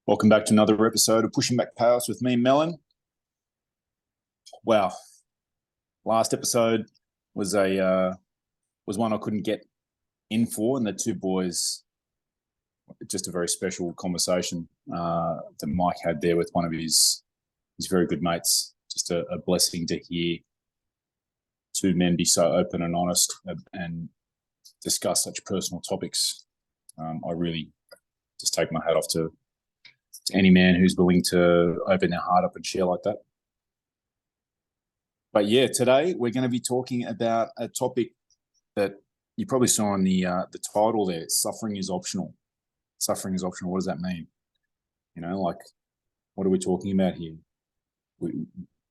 Welcome back to another episode of Pushing Back Paths with me, Melon. Wow, last episode was one I couldn't get in for, and the two boys, just a very special conversation that Mike had there with one of his very good mates. Just a blessing to hear two men be so open and honest and discuss such personal topics. I really just take my hat off to any man who's willing to open their heart up and share like that. But yeah, today we're going to be talking about a topic that you probably saw in the title there. Suffering is optional. Suffering is optional. What does that mean? You know, like, what are we talking about here?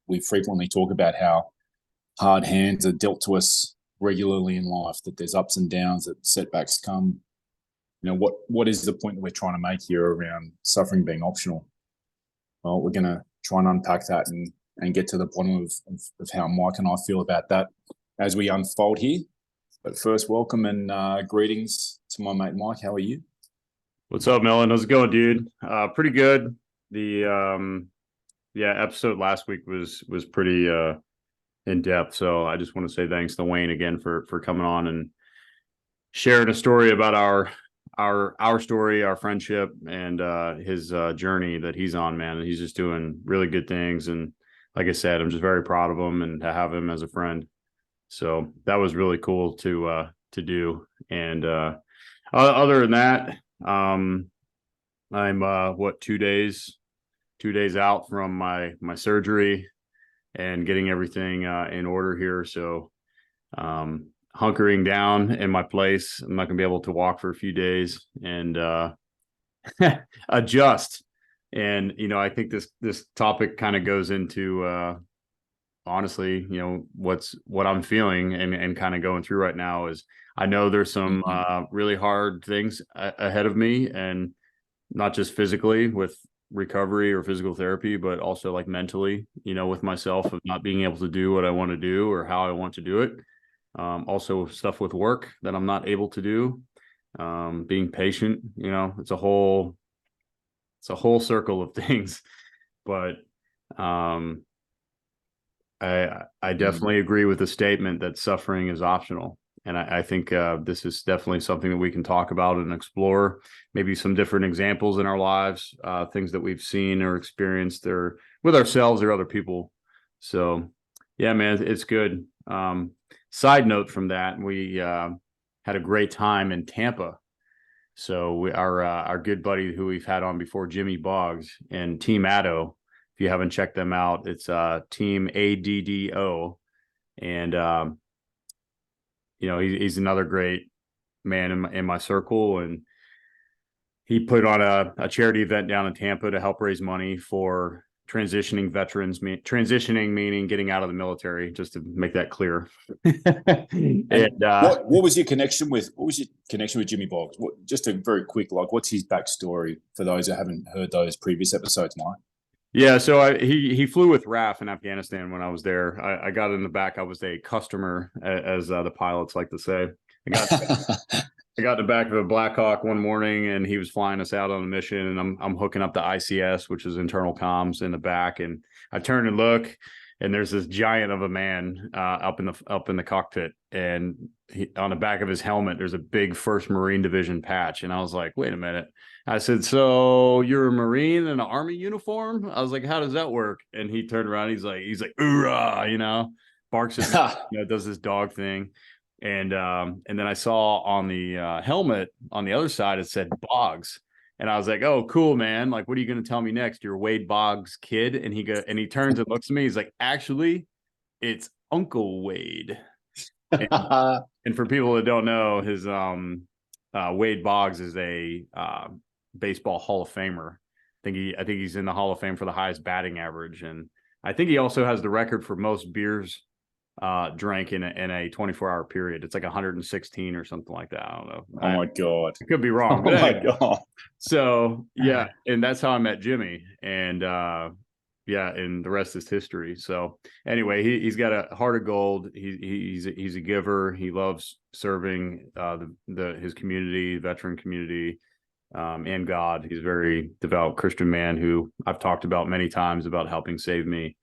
We frequently talk about how hard hands are dealt to us regularly in life, that there's ups and downs, that setbacks come. You know, what is the point that we're trying to make here around suffering being optional? Well, we're going to try and unpack that and get to the bottom of how Mike and I feel about that as we unfold here. But first, welcome and greetings to my mate Mike. How are you? What's up, Melon? How's it going, dude? Pretty good. The episode last week was pretty in depth. So I just want to say thanks to Wayne again for coming on and sharing a story about our story, our friendship, and his journey that he's on, man. He's just doing really good things. And like I said, I'm just very proud of him and to have him as a friend. So that was really cool to do. And other than that, I'm 2 days out from my surgery and getting everything in order here. So hunkering down in my place. I'm not gonna be able to walk for a few days and adjust. And I think this topic kind of goes into honestly, what I'm feeling and kind of going through right now is I know there's some really hard things ahead of me, and not just physically with recovery or physical therapy, but also like mentally, with myself, of not being able to do what I want to do or how I want to do it. Also stuff with work that I'm not able to do, being patient, it's a whole circle of things. But I definitely agree with the statement that suffering is optional. And I think this is definitely something that we can talk about and explore, maybe some different examples in our lives, things that we've seen or experienced or with ourselves or other people. So yeah, man, it's good. Side note from that, we had a great time in Tampa. So our good buddy who we've had on before, Jimmy Boggs, and Team Addo. If you haven't checked them out, it's Team ADDO, and he's another great man in my circle, and he put on a charity event down in Tampa to help raise money for transitioning veterans. Transitioning meaning getting out of the military, just to make that clear. And what was your connection with Jimmy Boggs? Just a very quick, what's his backstory for those that haven't heard those previous episodes, Mike? Yeah, so he flew with RAF in Afghanistan when I was there. I got in the back. I was a customer, as the pilots like to say. I got in the back of a Black Hawk one morning, and he was flying us out on a mission, and I'm hooking up the ICS, which is internal comms, in the back, and I turn and look, and there's this giant of a man up in the cockpit, and on the back of his helmet there's a big 1st Marine Division patch, and I was like, wait a minute. I said, so you're a Marine in an Army uniform? I was like, how does that work? And he turned around, he's like hoorah, barks at me, does this dog thing. And then I saw on the helmet on the other side, it said Boggs. And I was like, oh, cool, man. Like, what are you going to tell me next? You're Wade Boggs' kid? And he turns and looks at me. He's like, actually, it's Uncle Wade. And for people that don't know, his Wade Boggs is a baseball Hall of Famer. I think he's in the Hall of Fame for the highest batting average. And I think he also has the record for most beers drank in a 24-hour period. It's like 116 or something like that. I don't know. Oh my God. I could be wrong. Oh my God. So yeah, and that's how I met Jimmy. And and the rest is history. So anyway, he's got a heart of gold. He's a giver. He loves serving his community, veteran community. and God. He's a very devout Christian man who I've talked about many times about helping save me.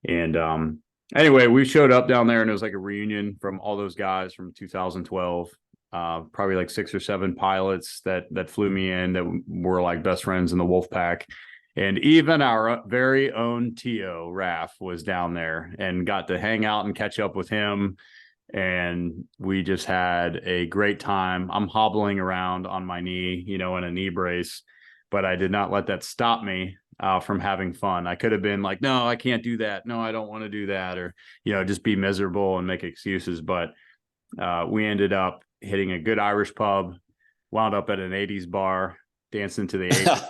And anyway, we showed up down there and it was like a reunion from all those guys from 2012. Probably like 6 or 7 pilots that flew me in that were like best friends in the Wolf Pack. And even our very own Tio Raff was down there and got to hang out and catch up with him. And we just had a great time. I'm hobbling around on my knee, in a knee brace, but I did not let that stop me from having fun. I could have been like, no, I can't do that. No, I don't want to do that. Or, just be miserable and make excuses. But we ended up hitting a good Irish pub, wound up at an 80s bar, dancing to the 80s.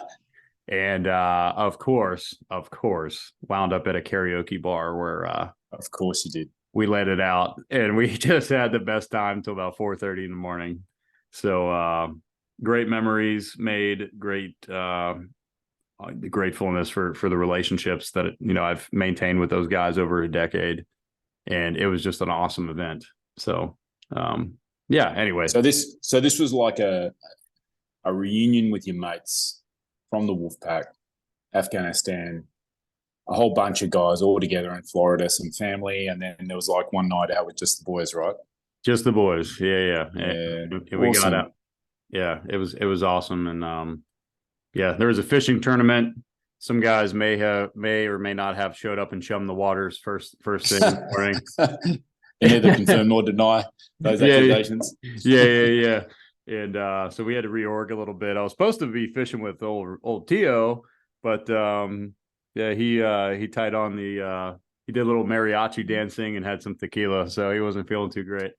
And of course, wound up at a karaoke bar where of course you did. We let it out and we just had the best time till about 4:30 in the morning. So great memories made, great gratefulness for the relationships that, I've maintained with those guys over a decade. And it was just an awesome event. So yeah, anyway. So this was like a reunion with your mates from the Wolfpack, Afghanistan, a whole bunch of guys all together in Florida, some family, and then there was like one night out with just the boys, right? Just the boys, yeah. And we awesome. got out. Yeah, it was awesome, and yeah, there was a fishing tournament. Some guys may or may not have showed up and chummed the waters first thing in the morning. They neither confirm nor deny those accusations. Yeah. And so we had to reorg a little bit. I was supposed to be fishing with old Tio, but yeah, he tied on he did a little mariachi dancing and had some tequila, so he wasn't feeling too great.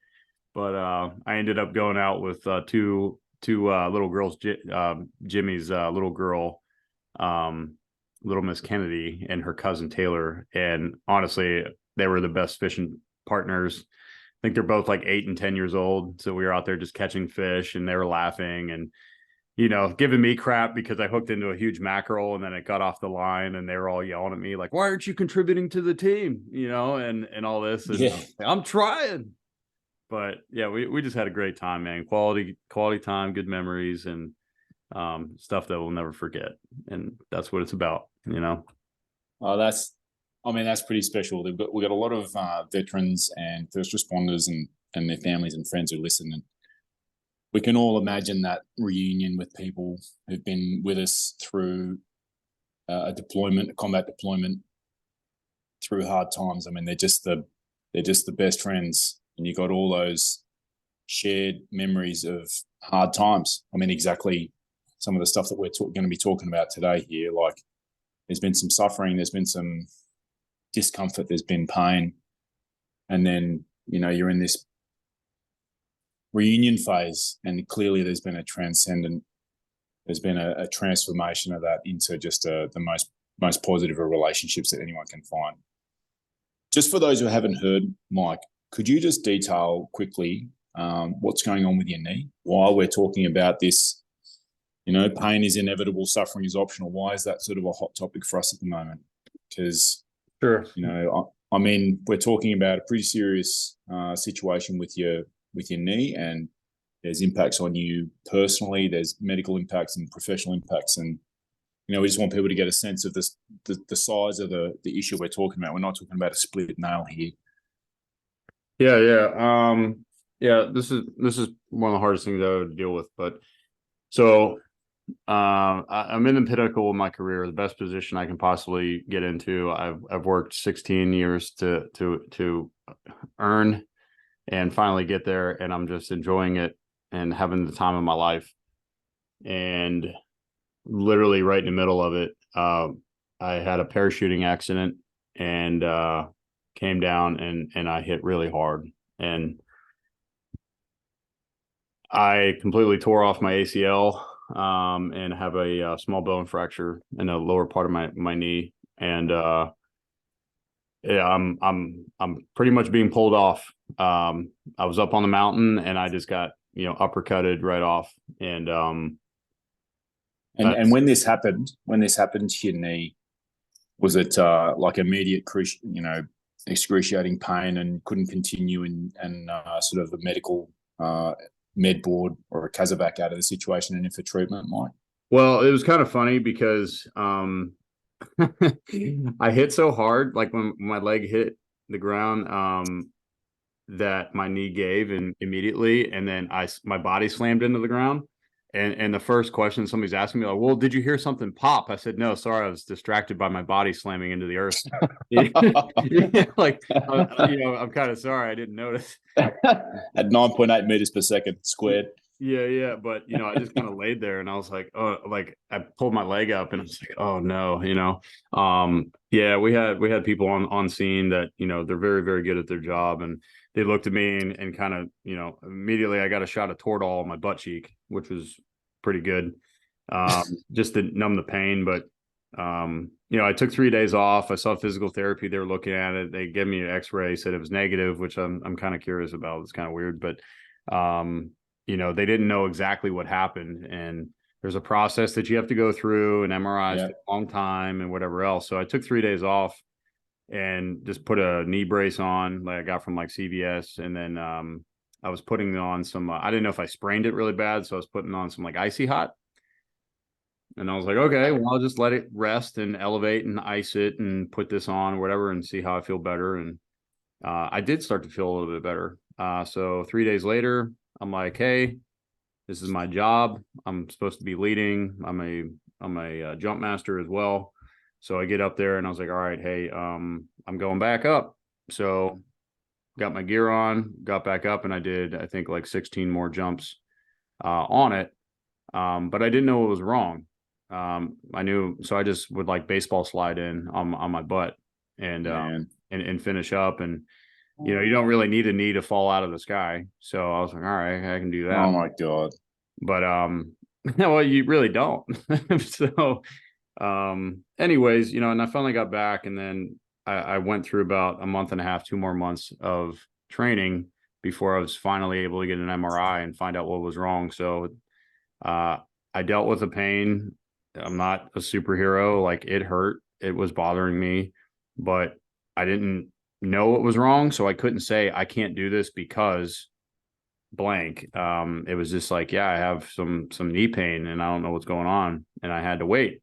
But I ended up going out with two little girls, Jimmy's little girl, little Miss Kennedy, and her cousin Taylor. And honestly, they were the best fishing partners. I think they're both like 8 and 10 years old. So we were out there just catching fish and they were laughing and, giving me crap because I hooked into a huge mackerel and then it got off the line and they were all yelling at me like, why aren't you contributing to the team? And all this. And yeah. I'm trying. But yeah, we just had a great time, man. Quality time, good memories, and stuff that we'll never forget. And that's what it's about, Oh, that's pretty special. We got a lot of veterans and first responders and their families and friends who listen, and we can all imagine that reunion with people who've been with us through a combat deployment, through hard times. I mean, they're just the best friends, and you got all those shared memories of hard times. I mean, exactly some of the stuff that we're going to be talking about today here. Like, there's been some suffering, there's been some discomfort, there's been pain, and then you're in this reunion phase, and clearly there's been a transcendent, there's been a transformation of that into just the most positive of relationships that anyone can find. Just for those who haven't heard, Mike, could you just detail quickly what's going on with your knee while we're talking about this? Pain is inevitable, suffering is optional. Why is that sort of a hot topic for us at the moment? Because sure, I mean, we're talking about a pretty serious situation with your knee, and there's impacts on you personally. There's medical impacts and professional impacts, and we just want people to get a sense of this, the size of the issue we're talking about. We're not talking about a split nail here. Yeah. This is one of the hardest things to deal with. But so I'm in the pinnacle of my career, the best position I can possibly get into. I've worked 16 years to earn and finally get there, and I'm just enjoying it and having the time of my life. And literally right in the middle of it, I had a parachuting accident and came down and I hit really hard, and I completely tore off my ACL and have a small bone fracture in the lower part of my knee. And yeah, I'm pretty much being pulled off. I was up on the mountain and I just got uppercutted right off. And when this happened to your knee, was it like immediate excruciating pain and couldn't continue, and sort of the medical med board or a Casevac out of the situation and in for treatment, Mike? Well, it was kind of funny because I hit so hard, like when my leg hit the ground, that my knee gave and immediately, and then my body slammed into the ground. And the first question somebody's asking me, like, well, did you hear something pop? I said, no, sorry, I was distracted by my body slamming into the earth. Like, I'm kind of sorry, I didn't notice. At 9.8 meters per second squared. Yeah. But, I just kind of laid there and I was like, oh, like I pulled my leg up and I was like, oh no, yeah, we had people on scene that, they're very, very good at their job. And they looked at me and kind of, immediately I got a shot of Toradol on my butt cheek, which was pretty good. Just to numb the pain. But, I took 3 days off. I saw physical therapy. They were looking at it. They gave me an x-ray, said it was negative, which I'm kind of curious about. It's kind of weird, but, they didn't know exactly what happened. And there's a process that you have to go through, and MRIs take a long time and whatever else. So I took 3 days off and just put a knee brace on, like I got from like CVS. And then I was putting on some, I didn't know if I sprained it really bad. So I was putting on some like Icy Hot. And I was like, okay, well, I'll just let it rest and elevate and ice it and put this on or whatever and see how I feel better. And I did start to feel a little bit better. So 3 days later, I'm like, hey, this is my job. I'm supposed to be leading. I'm a jump master as well. So I get up there and I was like, all right, hey, I'm going back up. So got my gear on, got back up, and I did, I think, like 16 more jumps on it. But I didn't know what was wrong. I knew, so I just would like baseball slide in on my butt and finish up. And you don't really need a knee to fall out of the sky. So I was like, all right, I can do that. Oh my God. But well, you really don't. So anyways, and I finally got back, and then I went through about a month and a half, 2 more months of training before I was finally able to get an MRI and find out what was wrong. So I dealt with the pain. I'm not a superhero. Like, it hurt. It was bothering me, but I didn't know what was wrong. So I couldn't say I can't do this because blank. It was just like, yeah, I have some knee pain and I don't know what's going on. And I had to wait,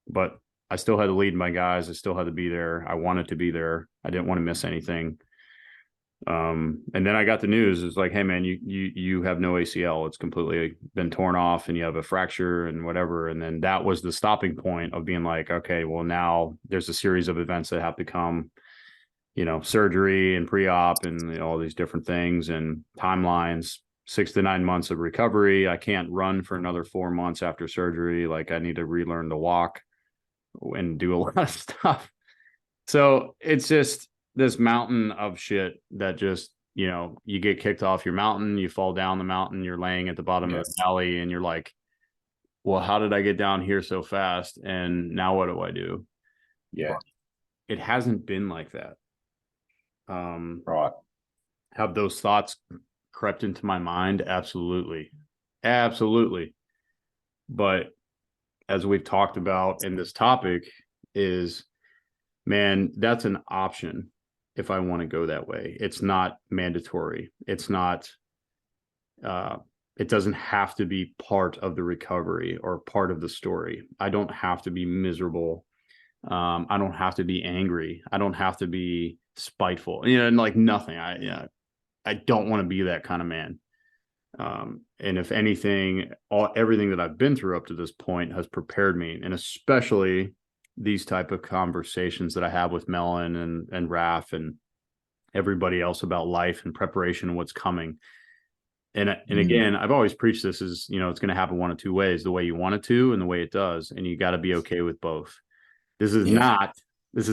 but I still had to lead my guys. I still had to be there. I wanted to be there. I didn't want to miss anything. And then I got the news. It's like, hey man, you have no ACL. It's completely been torn off and you have a fracture and whatever. And then that was the stopping point of being like, okay, well, now there's a series of events that have to come, surgery and pre-op and all these different things and timelines, 6 to 9 months of recovery. I can't run for another 4 months after surgery. Like, I need to relearn to walk and do a lot of stuff. So it's just this mountain of shit that just, you get kicked off your mountain, you fall down the mountain, you're laying at the bottom of the valley, and you're like, well, how did I get down here so fast? And now what do I do? Yeah. But it hasn't been like that. Right. Have those thoughts crept into my mind? Absolutely. But as we've talked about in this topic is, man, that's an option if I want to go that way. It's not mandatory. It's not, it doesn't have to be part of the recovery or part of the story. I don't have to be miserable. I don't have to be angry. I don't have to be spiteful, and like nothing. I don't want to be that kind of man. And if anything, everything that I've been through up to this point has prepared me, and especially these type of conversations that I have with Melon and Raph and everybody else about life and preparation and what's coming. And again, I've always preached this is, it's going to happen one of two ways: the way you want it to and the way it does. And you got to be okay with both. This is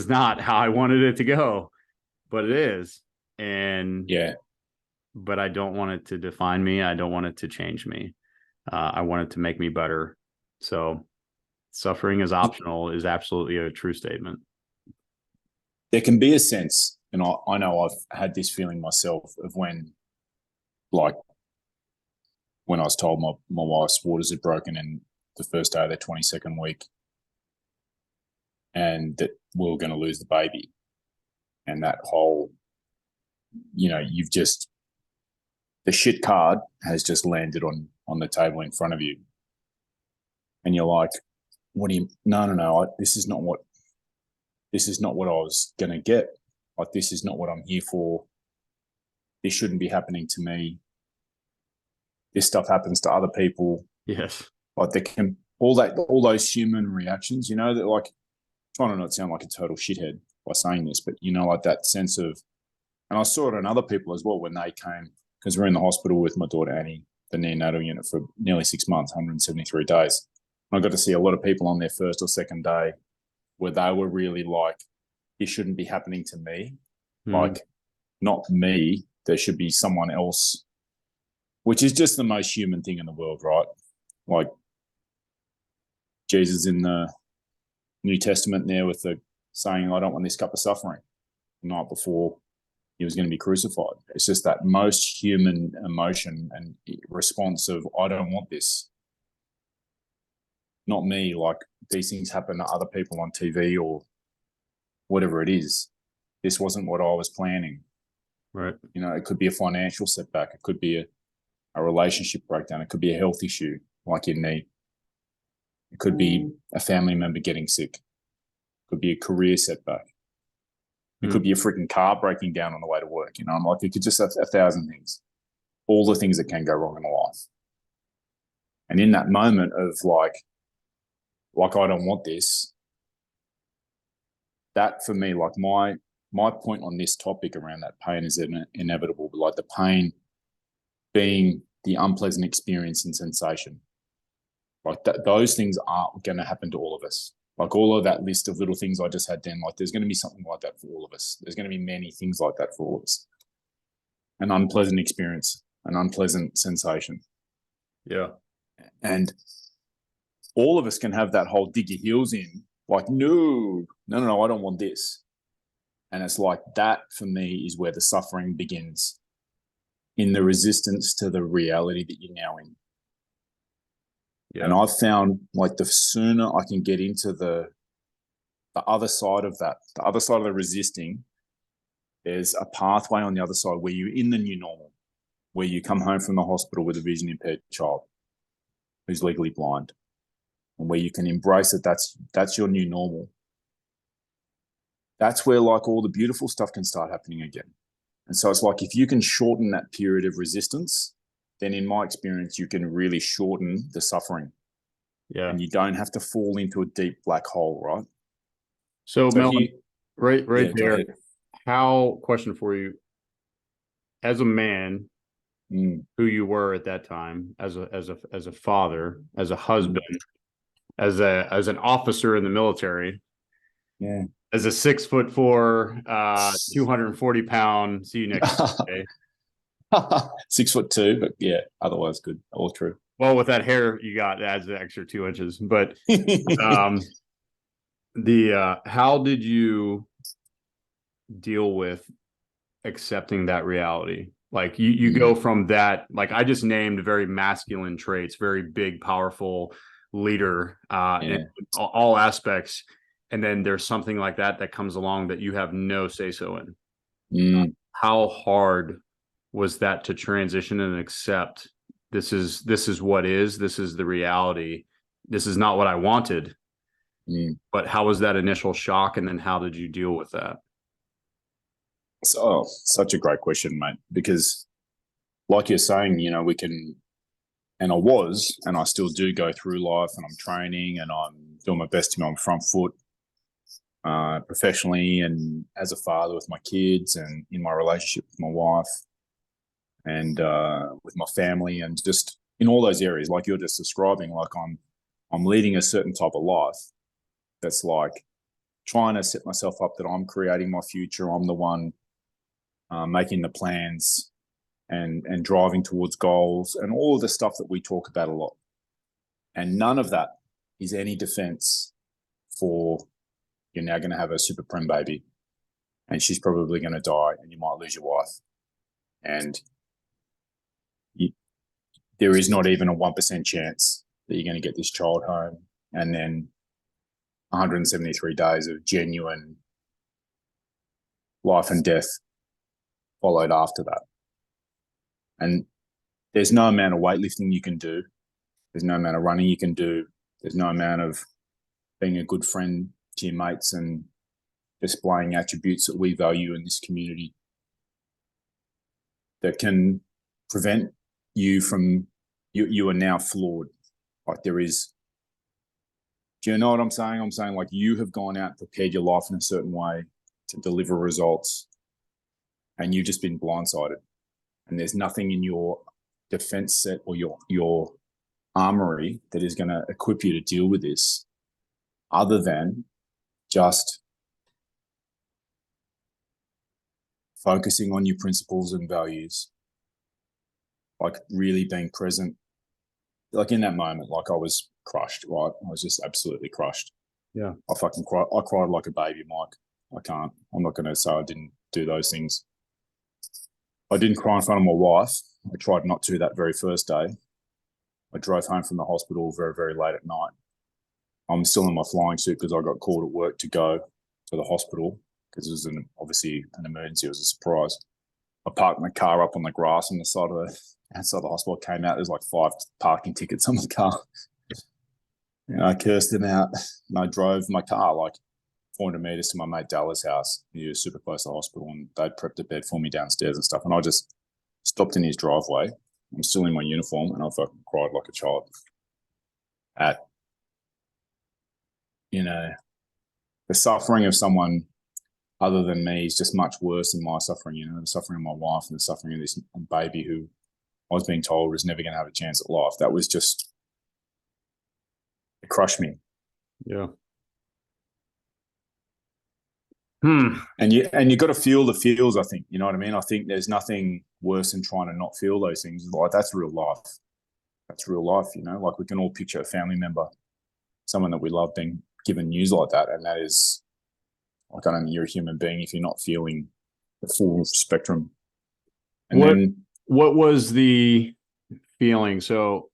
not how I wanted it to go, but it is. And but I don't want it to define me. I don't want it to change me. I want it to make me better. So suffering is optional is absolutely a true statement. There can be a sense, and I know I've had this feeling myself, of when I was told my wife's waters had broken in the first day of their 22nd week and that we were going to lose the baby. And that whole, the shit card has just landed on the table in front of you, and you're like, what do you, no, this is not what I was going to get. Like, this is not what I'm here for. This shouldn't be happening to me. This stuff happens to other people. Yes. Like, all those human reactions, that, like, trying to not sound like a total shithead by saying this, but like that sense of, and I saw it in other people as well when they came, because we're in the hospital with my daughter Annie, the neonatal unit, for nearly 6 months, 173 days. And I got to see a lot of people on their first or second day where they were really like, this shouldn't be happening to me. Like, not me. There should be someone else, which is just the most human thing in the world, right? Like, Jesus in the New Testament there with the saying, I don't want this cup of suffering, the night before he was going to be crucified. It's just that most human emotion and response of, I don't want this. Not me. Like, these things happen to other people on TV or whatever it is. This wasn't what I was planning. Right. It could be a financial setback. It could be a relationship breakdown. It could be a health issue like your knee. It could be a family member getting sick. It could be a career setback. It could be a freaking car breaking down on the way to work. I'm like, it could just have 1,000 things. All the things that can go wrong in life. And in that moment of like, I don't want this, that for me, like my point on this topic around that pain is inevitable, but like the pain being the unpleasant experience and sensation. Like those things are going to happen to all of us. Like all of that list of little things I just had then, like there's going to be something like that for all of us. There's going to be many things like that for all of us. An unpleasant experience, an unpleasant sensation. Yeah. And all of us can have that whole dig your heels in, like, no, I don't want this. And it's like that for me is where the suffering begins, in the resistance to the reality that you're now in. Yeah. And I've found like the sooner I can get into the other side of that, the other side of the resisting, there's a pathway on the other side where you're in the new normal, where you come home from the hospital with a vision impaired child who's legally blind, and where you can embrace that that's your new normal. That's where like all the beautiful stuff can start happening again. And so it's like, if you can shorten that period of resistance, then in my experience, you can really shorten the suffering. Yeah. And you don't have to fall into a deep black hole, right? So Melon, right there. Question for you. As a man, who you were at that time, as a father, as a husband, as an officer in the military, as a 6'4", 240-pound, see you next day. 6'2", but yeah, otherwise good. All true. Well, with that hair you got, adds the extra 2 inches. But how did you deal with accepting that reality? Like you go from that, like I just named very masculine traits, very big, powerful leader, in all aspects. And then there's something like that comes along that you have no say-so in. How hard was that to transition and accept this is what is, this is the reality, this is not what I wanted. But how was that initial shock, and then how did you deal with that? So, such a great question, mate, because like you're saying, we can, and I still do go through life, and I'm training and I'm doing my best to be on the front foot, professionally and as a father with my kids and in my relationship with my wife and with my family, and just in all those areas, like you're just describing, like I'm leading a certain type of life that's like trying to set myself up that I'm creating my future. I'm the one making the plans and driving towards goals and all of the stuff that we talk about a lot. And none of that is any defense for you're now going to have a super prem baby and she's probably going to die and you might lose your wife. And there is not even a 1% chance that you're going to get this child home, and then 173 days of genuine life and death followed after that. And there's no amount of weightlifting you can do. There's no amount of running you can do. There's no amount of being a good friend to your mates and displaying attributes that we value in this community that can prevent you from, you are now flawed. Like there is, do you know what I'm saying? I'm saying like you have gone out and prepared your life in a certain way to deliver results and you've just been blindsided. And there's nothing in your defense set or your armory that is going to equip you to deal with this other than just focusing on your principles and values, like really being present. Like in that moment, like I was crushed, right? I was just absolutely crushed. Yeah. I fucking cried. I cried like a baby, Mike. I'm not going to say I didn't do those things. I didn't cry in front of my wife. I tried not to that very first day. I drove home from the hospital very, very late at night. I'm still in my flying suit because I got called at work to go to the hospital because it was obviously an emergency. It was a surprise. I parked my car up on the grass on the side of outside the hospital. Came out, there's like 5 parking tickets on the car. I cursed them out and I drove my car like 400 meters to my mate Dallas' house. He was super close to the hospital and they'd prepped a bed for me downstairs and stuff. And I just stopped in his driveway. I'm still in my uniform and I fucking cried like a child at, the suffering of someone other than me is just much worse than my suffering, the suffering of my wife and the suffering of this baby who I was being told was never going to have a chance at life. That was just, it crushed me. Yeah. And you got to feel the feels, I think, you know what I mean? I think there's nothing worse than trying to not feel those things. Like that's real life. That's real life, like we can all picture a family member, someone that we love being given news like that. And that is, like, I don't think you're a human being if you're not feeling the full spectrum. And what was the feeling? So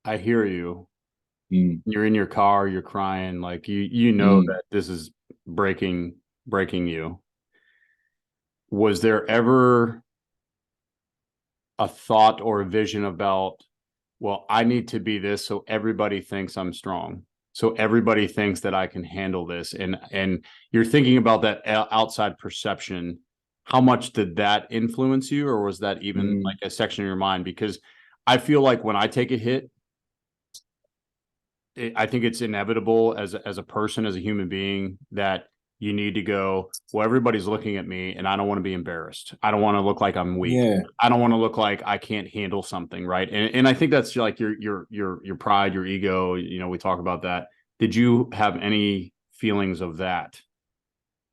I hear you. You're in your car, you're crying, like you know that this is breaking you. Was there ever a thought or a vision about, well, I need to be this so everybody thinks I'm strong, so everybody thinks that I can handle this, and you're thinking about that outside perception? How much did that influence you, or was that even like a section of your mind? Because I feel like when I take a hit, I think it's inevitable as a person, as a human being, that you need to go, well, everybody's looking at me and I don't want to be embarrassed. I don't want to look like I'm weak. Yeah. I don't want to look like I can't handle something. Right. And I think that's like your pride, your ego, we talk about that. Did you have any feelings of that?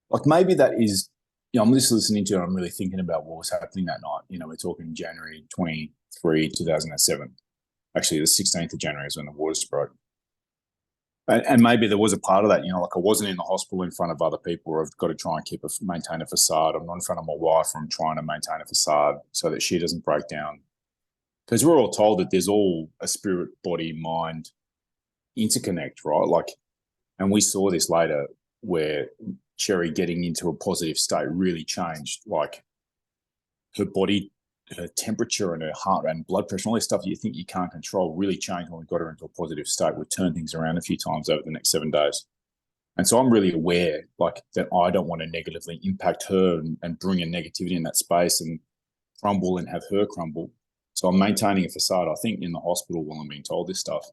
Like maybe that is, I'm just listening to it. I'm really thinking about what was happening that night. We're talking January 23, 2007. Actually, the 16th of January is when the waters broke. And maybe there was a part of that, like I wasn't in the hospital in front of other people, or I've got to try and maintain a facade. I'm not in front of my wife, I'm trying to maintain a facade so that she doesn't break down. Because we're all told that there's all a spirit, body, mind interconnect, right? Like, and we saw this later where Cherry getting into a positive state really changed. Like her body, her temperature and her heart and blood pressure, all this stuff you think you can't control really changed when we got her into a positive state. We turned things around a few times over the next 7 days. And so I'm really aware, like, that I don't want to negatively impact her and bring a negativity in that space and crumble and have her crumble. So I'm maintaining a facade, I think, in the hospital while I'm being told this stuff.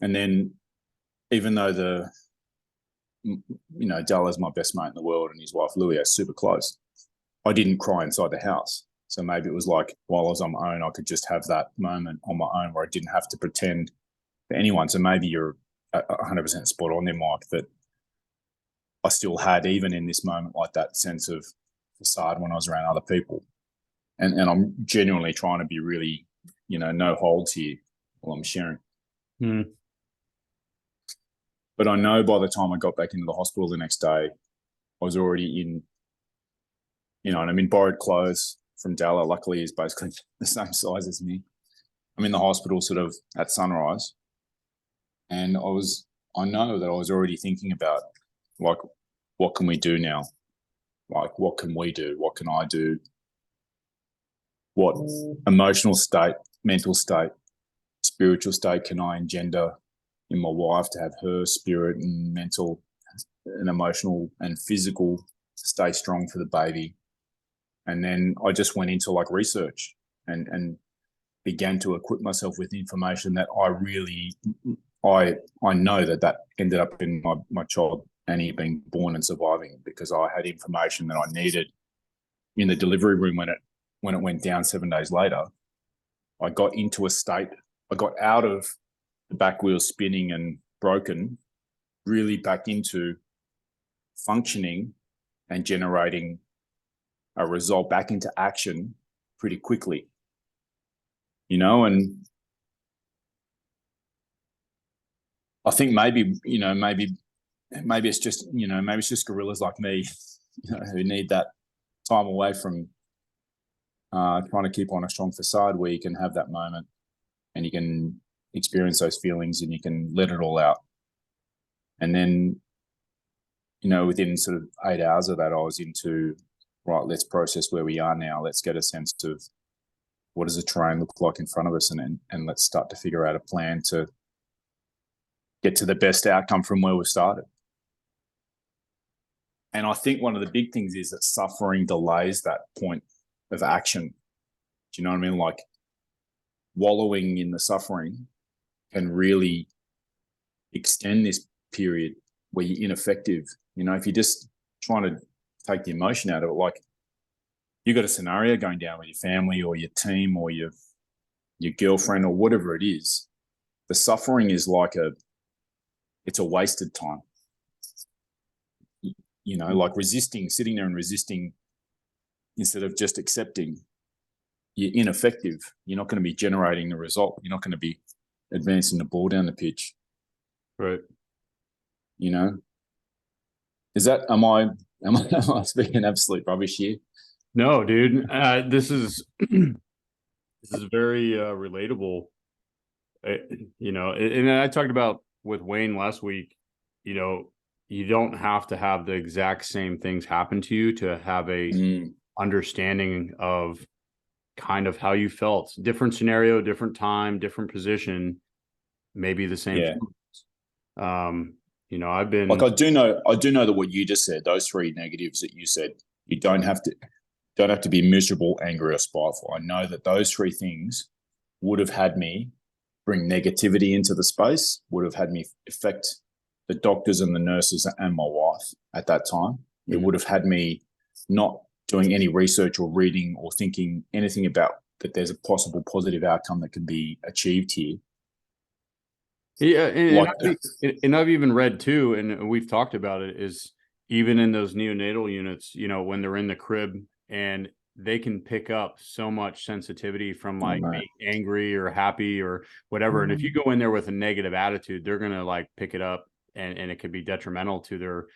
And then even though Dalla's my best mate in the world and his wife Louie are super close, I didn't cry inside the house. So maybe it was like while I was on my own, I could just have that moment on my own where I didn't have to pretend to anyone. So maybe you're 100% spot on there, Mike, that I still had, even in this moment, like that sense of facade when I was around other people. And I'm genuinely trying to be really, no holds here while I'm sharing. But I know by the time I got back into the hospital the next day, I was already in, I'm in borrowed clothes from Dalla. Luckily, he's basically the same size as me. I'm in the hospital sort of at sunrise. And I know that I was already thinking about, like, what can we do now? Like, what can we do? What can I do? what emotional state, mental state, spiritual state can I engender in my wife to have her spirit and mental and emotional and physical stay strong for the baby. And then I just went into like research and began to equip myself with information that I know that ended up in my child Annie being born and surviving, because I had information that I needed in the delivery room when it went down 7 days later. I got into a state, I got out of the back wheel spinning and broken, really back into functioning and generating a result, back into action pretty quickly, and I think maybe it's just, maybe it's just gorillas like me, who need that time away from trying to keep on a strong facade, where you can have that moment and you can experience those feelings and you can let it all out. And then, within sort of 8 hours of that, I was into, right, let's process where we are now. Let's get a sense of what does the terrain look like in front of us, and let's start to figure out a plan to get to the best outcome from where we started. And I think one of the big things is that suffering delays that point of action. Do you know what I mean? Like, wallowing in the suffering can really extend this period where you're ineffective. If you're just trying to take the emotion out of it, like, you got a scenario going down with your family or your team or your girlfriend or whatever it is, the suffering is like it's a wasted time. Like sitting there and resisting instead of just accepting, you're ineffective. You're not going to be generating the result. You're not going to be advancing the ball down the pitch. Right. Is that, am I speaking absolute rubbish here? No, dude, this is very relatable. And I talked about with Wayne last week, you don't have to have the exact same things happen to you to have a understanding of kind of how you felt. Different scenario, different time, different position, maybe the same. Yeah. I've been like, I do know that what you just said, those three negatives that you said, you don't have to be miserable, angry, or spiteful. I know that those three things would have had me bring negativity into the space, would have had me affect the doctors and the nurses and my wife at that time. Mm-hmm. It would have had me not doing any research or reading or thinking anything about that there's a possible positive outcome that can be achieved here. Yeah, and I've even read too, and we've talked about it, is even in those neonatal units, when they're in the crib and they can pick up so much sensitivity from like being angry or happy or whatever. Mm-hmm. And if you go in there with a negative attitude, they're going to like pick it up and it could be detrimental to their,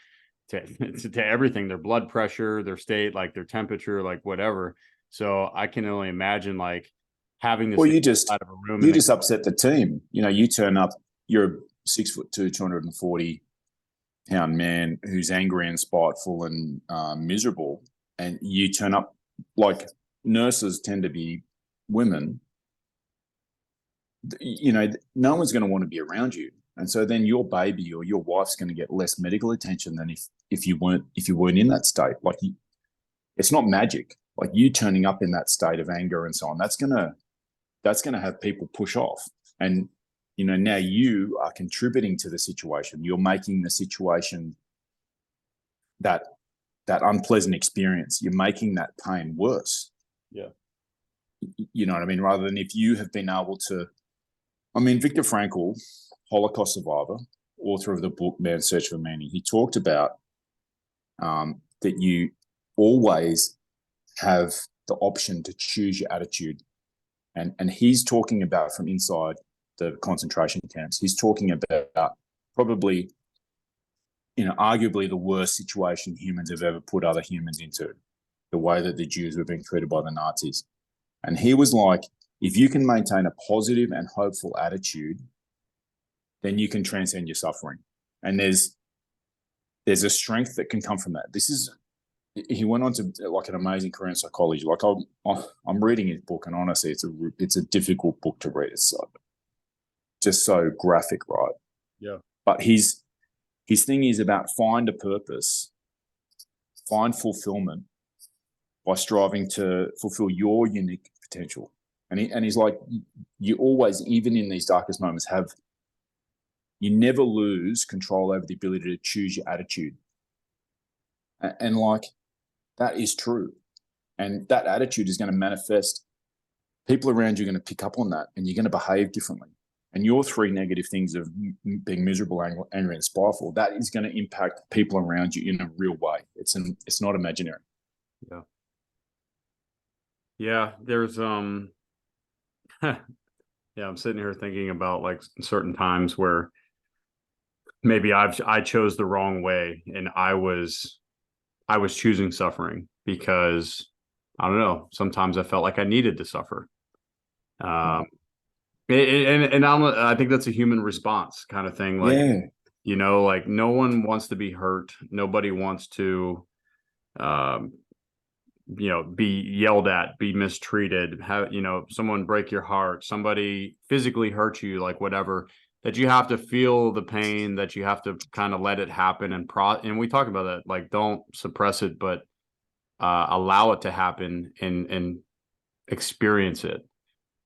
to everything, their blood pressure, their state, like their temperature, like whatever. So I can only imagine like having this. Well, you just upset the team. You turn up, you're a 6'2", 240-pound man who's angry and spiteful and miserable, and you turn up, like, nurses tend to be women. No one's going to want to be around you, and so then your baby or your wife's going to get less medical attention than if you weren't in that state. Like, it's not magic. Like, you turning up in that state of anger and so on, that's gonna have people push off. And now you are contributing to the situation. You're making the situation, that unpleasant experience, you're making that pain worse. Yeah. You know what I mean? Rather than if you have been able to, Viktor Frankl, Holocaust survivor, author of the book Man's Search for Meaning, he talked about that you always have the option to choose your attitude. And he's talking about from inside the concentration camps. He's talking about probably, arguably the worst situation humans have ever put other humans into, the way that the Jews were being treated by the Nazis. And he was like, if you can maintain a positive and hopeful attitude, then you can transcend your suffering. And there's a strength that can come from that. This is he went on to like an amazing career in psychology. Like I'm reading his book, and honestly, it's a difficult book to read. It's just so graphic, right? Yeah. But his thing is about find a purpose, find fulfillment by striving to fulfill your unique potential. And he's like, you always, even in these darkest moments, you never lose control over the ability to choose your attitude. And like, that is true. And that attitude is going to manifest. People around you are going to pick up on that, and you're going to behave differently. And your 3 negative things of being miserable, angry, and spiteful, that is going to impact people around you in a real way. It's not imaginary. Yeah. Yeah. There's, yeah, I'm sitting here thinking about like certain times where maybe I chose the wrong way, and I was choosing suffering because I don't know. Sometimes I felt like I needed to suffer. And I think that's a human response kind of thing. Like, Yeah. you know, like no one wants to be hurt. Nobody wants to, you know, be yelled at, be mistreated, have, you know, someone break your heart, somebody physically hurt you, like whatever, that you have to feel the pain, that you have to kind of let it happen and we talk about that, like, don't suppress it, but allow it to happen and experience it.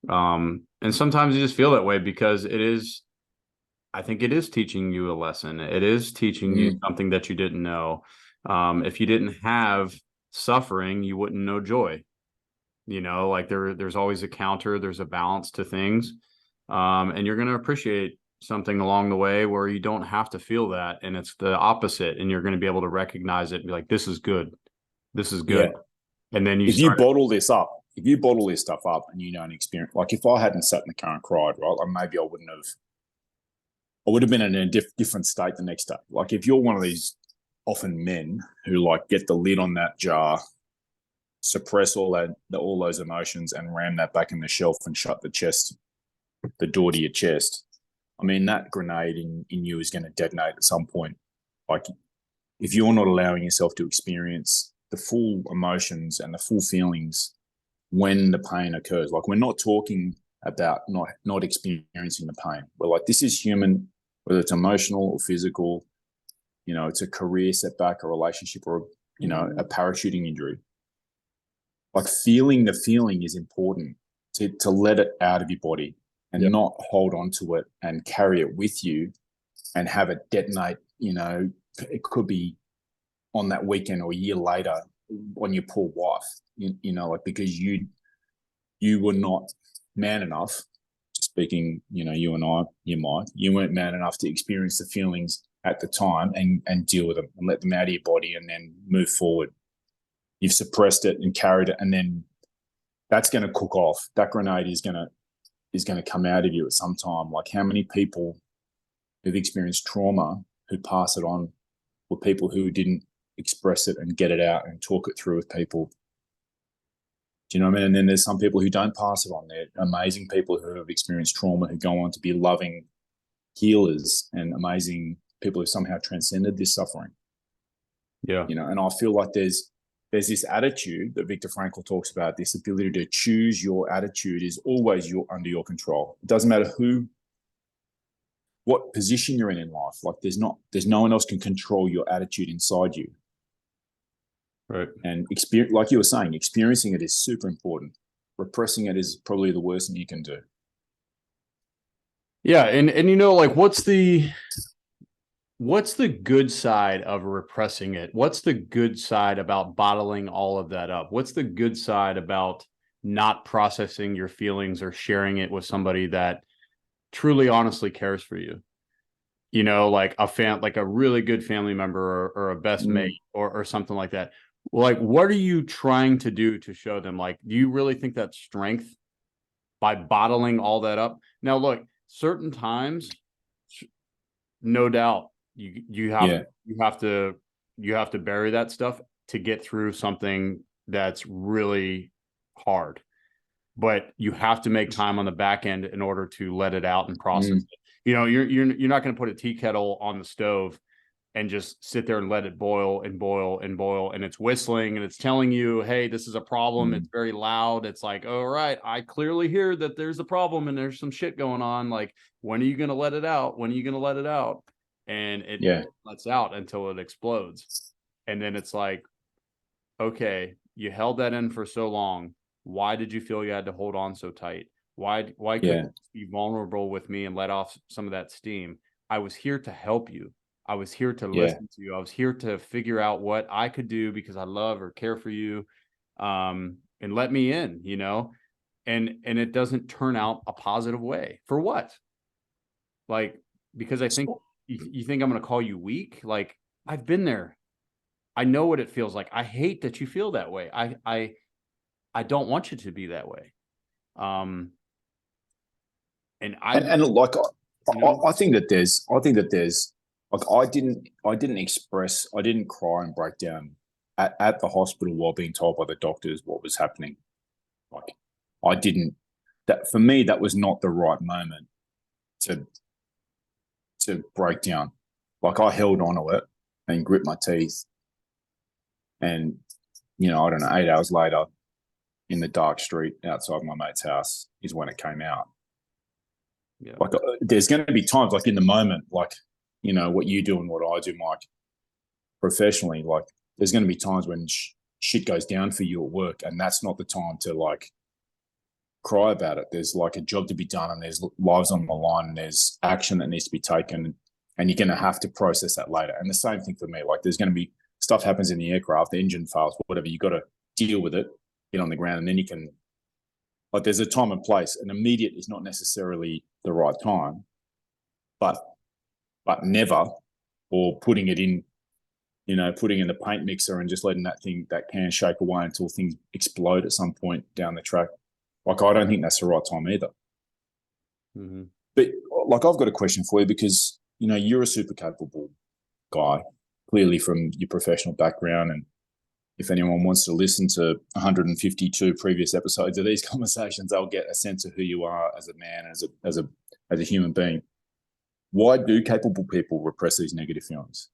And sometimes you just feel that way because I think it is teaching you a lesson. It is teaching you something that you didn't know. If you didn't have suffering, you wouldn't know joy. You know, like there's always a counter, there's a balance to things. And you're going to appreciate something along the way where you don't have to feel that, and it's the opposite, and you're going to be able to recognize it and be like, this is good. This is good. Yeah. And then if you bottle this stuff up and you don't experience, like if I hadn't sat in the car and cried, right, like maybe I would have been in a different state the next day. Like if you're one of these often men who like get the lid on that jar, suppress all those emotions and ram that back in the shelf and shut the door to your chest, I mean, that grenade in you is going to detonate at some point. Like if you're not allowing yourself to experience the full emotions and the full feelings when the pain occurs, like we're not talking about not experiencing the pain. We're like, this is human, whether it's emotional or physical, you know, it's a career setback, a relationship, or, you know, a parachuting injury. Like feeling the feeling is important to let it out of your body and not hold on to it and carry it with you and have it detonate. You know, it could be on that weekend or a year later on your poor wife, you know, like because you were not man enough, speaking, you know, you and I, you weren't man enough to experience the feelings at the time and deal with them and let them out of your body and then move forward. You've suppressed it and carried it, and then that's going to cook off. That grenade is going to come out of you at some time. Like how many people who've experienced trauma who pass it on were people who didn't express it and get it out and talk it through with people. Do you know what I mean? And then there's some people who don't pass it on. They're amazing people who have experienced trauma who go on to be loving healers and amazing people who somehow transcended this suffering. Yeah. You know, and I feel like there's this attitude that Viktor Frankl talks about, this ability to choose your attitude is always under your control. It doesn't matter what position you're in life. Like there's no one else can control your attitude inside you. Right. And like you were saying, experiencing it is super important. Repressing it is probably the worst thing you can do. Yeah. And you know, like what's the good side of repressing it? What's the good side about bottling all of that up? What's the good side about not processing your feelings or sharing it with somebody that truly, honestly cares for you? You know, like a really good family member or a best mate or something like that. Like, what are you trying to do to show them? Like, do you really think that's strength by bottling all that up? Now, look, certain times, no doubt, you have to bury that stuff to get through something that's really hard. But you have to make time on the back end in order to let it out and process it. You know, you're not going to put a tea kettle on the stove and just sit there and let it boil and boil and boil. And it's whistling and it's telling you, hey, this is a problem. It's very loud. It's like, all right, I clearly hear that there's a problem and there's some shit going on. Like, when are you going to let it out? When are you going to let it out? And it lets out until it explodes. And then it's like, okay, you held that in for so long. Why did you feel you had to hold on so tight? Why couldn't you be vulnerable with me and let off some of that steam? I was here to help you. I was here to listen to you. I was here to figure out what I could do because I love or care for you. And let me in, you know, and it doesn't turn out a positive way. For what? Like, because I think you think I'm going to call you weak. Like, I've been there. I know what it feels like. I hate that you feel that way. I don't want you to be that way. And like, you know, I think that there's like, I didn't cry and break down at the hospital while being told by the doctors what was happening. Like, I didn't, that for me, that was not the right moment to break down. Like, I held on to it and grit my teeth. And, you know, I don't know, 8 hours later in the dark street outside my mate's house is when it came out. Yeah. Like, there's going to be times, like, in the moment, like, you know, what you do and what I do, Mike, professionally, like, there's going to be times when shit goes down for you at work, and that's not the time to, like, cry about it. There's, like, a job to be done, and there's lives on the line, and there's action that needs to be taken, and you're going to have to process that later. And the same thing for me. Like, there's going to be stuff happens in the aircraft, the engine fails, whatever, you got to deal with it, get on the ground, and then you can, like, there's a time and place. And immediate is not necessarily the right time, but never, or putting it in, you know, putting in the paint mixer and just letting that can shake away until things explode at some point down the track. Like, I don't think that's the right time either. Mm-hmm. But, like, I've got a question for you, because, you know, you're a super capable guy, clearly, from your professional background. And if anyone wants to listen to 152 previous episodes of these conversations, they'll get a sense of who you are as a man, as a human being. Why do capable people repress these negative feelings?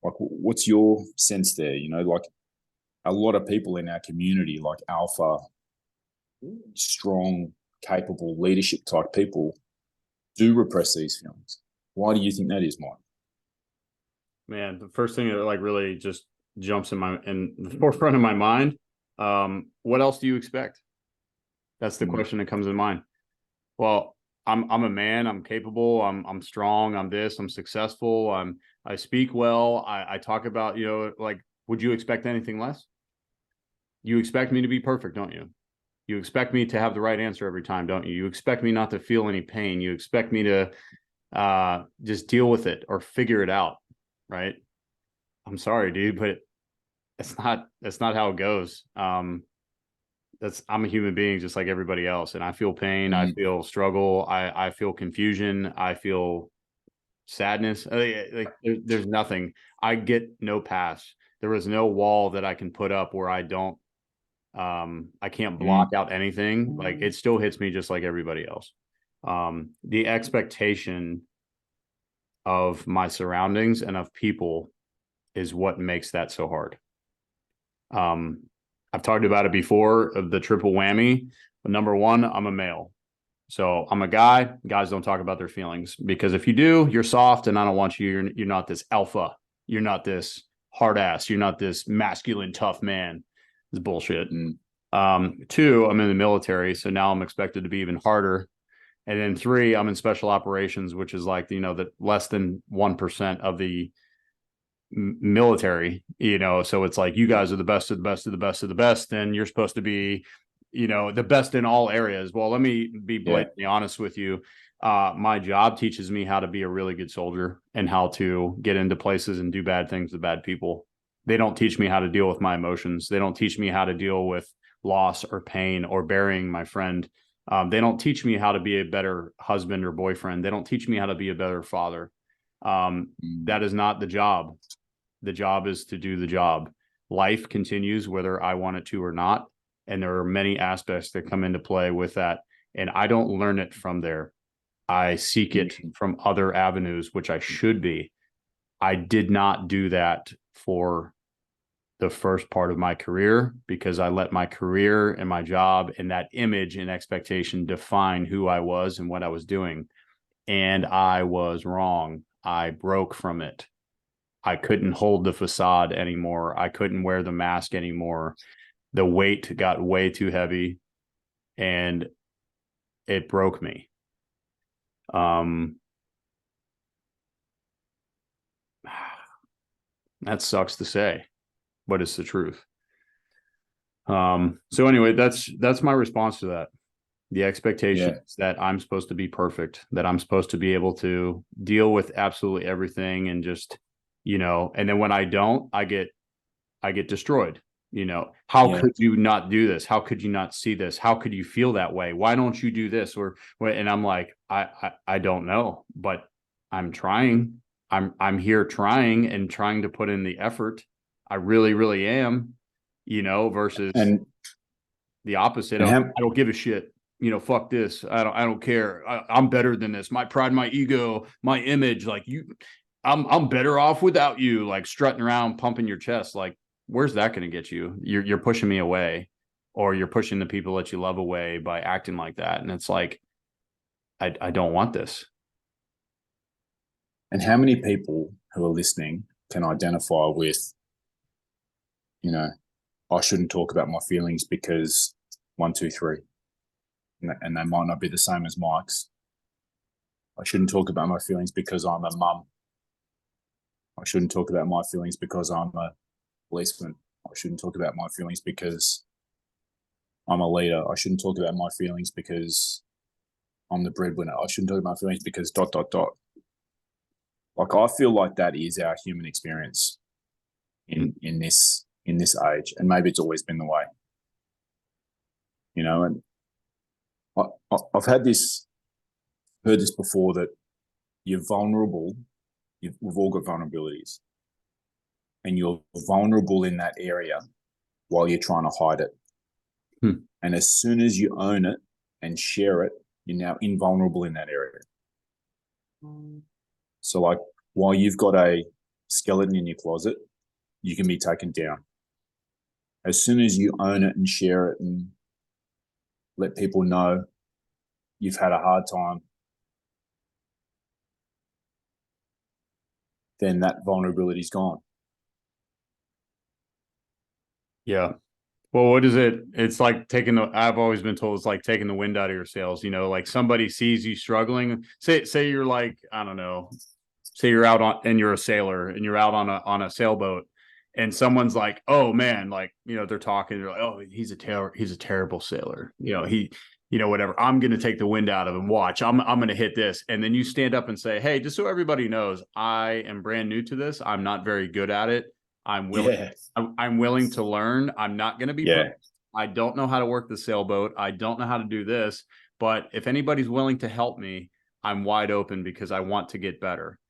Like, what's your sense there? You know, like, a lot of people in our community, like alpha, strong, capable, leadership type people, do repress these feelings. Why do you think that is, Mike? Man, the first thing that, like, really just jumps in the forefront of my mind, what else do you expect? That's the question that comes in mind. Well, I'm a man, I'm capable, I'm strong, I'm this, I'm successful, I speak well, I talk about, you know, like, would you expect anything less? You expect me to be perfect, don't you? You expect me to have the right answer every time, don't you? You expect me not to feel any pain. You expect me to just deal with it or figure it out, right? I'm sorry, dude, but that's not how it goes. I'm a human being just like everybody else, and I feel pain, I feel struggle, I feel confusion, I feel sadness. Like, there's nothing. I get no pass. There is no wall that I can put up where I can't block out anything. Like, it still hits me just like everybody else. The expectation of my surroundings and of people is what makes that so hard. I've talked about it before, of the triple whammy. But number one, I'm a male. So I'm a guy. Guys don't talk about their feelings, because if you do, you're soft, and I don't want you. You're not this alpha. You're not this hard ass. You're not this masculine, tough man. It's bullshit. And 2, I'm in the military, so now I'm expected to be even harder. And then 3, I'm in special operations, which is like, you know, the less than 1% of the military, you know. So it's like, you guys are the best of the best of the best of the best, and you're supposed to be, you know, the best in all areas. Well, let me be blatantly honest with you. My job teaches me how to be a really good soldier and how to get into places and do bad things to bad people. They don't teach me how to deal with my emotions. They don't teach me how to deal with loss or pain or burying my friend. They don't teach me how to be a better husband or boyfriend. They don't teach me how to be a better father. That is not the job. The job is to do the job. Life continues whether I want it to or not. And there are many aspects that come into play with that. And I don't learn it from there. I seek it from other avenues, which I should be. I did not do that for the first part of my career, because I let my career and my job and that image and expectation define who I was and what I was doing. And I was wrong. I broke from it. I couldn't hold the facade anymore. I couldn't wear the mask anymore. The weight got way too heavy and it broke me. That sucks to say, but it's the truth. So anyway, that's my response to that. The expectation is that I'm supposed to be perfect, that I'm supposed to be able to deal with absolutely everything, and just, and then when I don't, I get destroyed. How could you not do this? How could you not see this? How could you feel that way? Why don't you do this? And I'm like, I don't know, but I'm trying. I'm here trying to put in the effort. I really, really am, versus the opposite. I don't give a shit. Fuck this. I don't care. I'm better than this. My pride, my ego, my image, like I'm better off without you, like strutting around, pumping your chest. Like, where's that going to get you? You're pushing me away, or you're pushing the people that you love away by acting like that. And it's like, I don't want this. And how many people who are listening can identify with, I shouldn't talk about my feelings because 1, 2, 3, and they might not be the same as Mike's. I shouldn't talk about my feelings because I'm a mum. I shouldn't talk about my feelings because I'm a policeman. I shouldn't talk about my feelings because I'm a leader. I shouldn't talk about my feelings because I'm the breadwinner. I shouldn't talk about my feelings because ... Like, I feel like that is our human experience in this age, and maybe it's always been the way. And I've heard this before, that you're vulnerable. We've all got vulnerabilities, and you're vulnerable in that area while you're trying to hide it. And as soon as you own it and share it, you're now invulnerable in that area. So, like, while you've got a skeleton in your closet, you can be taken down. As soon as you own it and share it and let people know you've had a hard time, then that vulnerability is gone. Yeah. Well, what is it? It's like I've always been told it's like taking the wind out of your sails. Like somebody sees you struggling. Say you're like, I don't know, say you're out and you're a sailor and you're out on a sailboat, and someone's like, oh man, like, they're talking, they're like, oh, he's a terrible sailor. Whatever. I'm going to take the wind out of him. Watch, I'm going to hit this. And then you stand up and say, hey, just so everybody knows, I am brand new to this. I'm not very good at it. I'm willing to learn. I'm not going to be perfect. I don't know how to work the sailboat. I don't know how to do this, but if anybody's willing to help me, I'm wide open because I want to get better.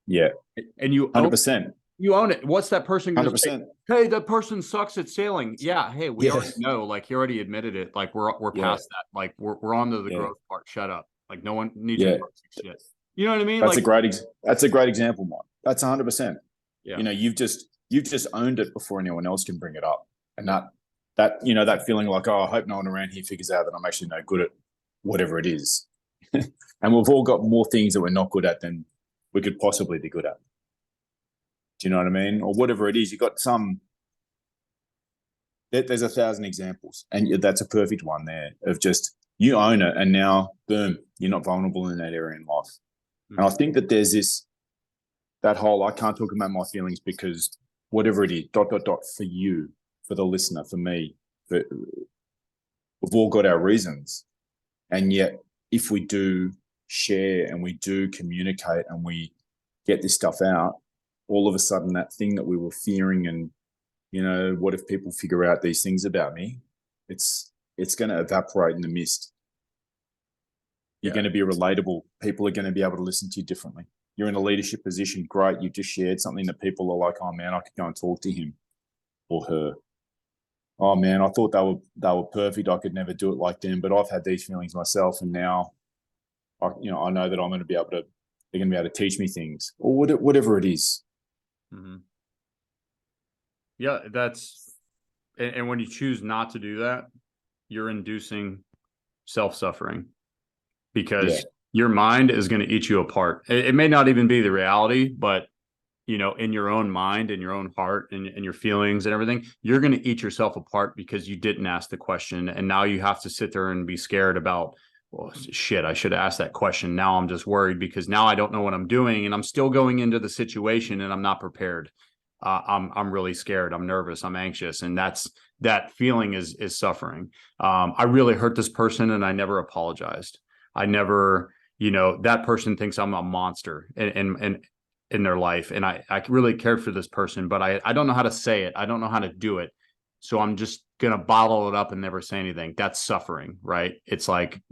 Yeah. And you 100%. You own it. What's that person going to say? 100%. Hey, that person sucks at sailing. Yeah. Hey, we already know. Like, he already admitted it. Like, we're past that. Like, we're on to the growth part. Shut up. Like, no one needs to shit. You know what I mean? That's a great example, Mike. That's 100%. Yeah. You've just owned it before anyone else can bring it up. And that feeling like, oh, I hope no one around here figures out that I'm actually no good at whatever it is. And we've all got more things that we're not good at than we could possibly be good at. Do you know what I mean? Or whatever it is, you got there's 1,000 examples, and that's a perfect one there of just, you own it, and now, boom, you're not vulnerable in that area in life. And I think that there's that whole, I can't talk about my feelings because whatever it is, ... for you, for the listener, for me, we've all got our reasons. And yet, if we do share and we do communicate and we get this stuff out, all of a sudden that thing that we were fearing and, what if people figure out these things about me? It's going to evaporate in the mist. You're going to be relatable. People are going to be able to listen to you differently. You're in a leadership position. Great. You just shared something that people are like, oh man, I could go and talk to him or her. Oh man, I thought they were perfect. I could never do it like them, but I've had these feelings myself. And now I know that they're going to be able to teach me things or whatever it is. Mm-hmm. Yeah, and when you choose not to do that, you're inducing self-suffering, because your mind is going to eat you apart. It may not even be the reality, but in your own mind and your own heart and your feelings and everything, you're going to eat yourself apart because you didn't ask the question. And now you have to sit there and be scared about, well, shit, I should have asked that question. Now I'm just worried because now I don't know what I'm doing, and I'm still going into the situation and I'm not prepared. I'm really scared. I'm nervous. I'm anxious. And that feeling is suffering. I really hurt this person and I never apologized. I never, that person thinks I'm a monster and in their life. And I really cared for this person, but I don't know how to say it. I don't know how to do it. So I'm just going to bottle it up and never say anything. That's suffering, right? It's like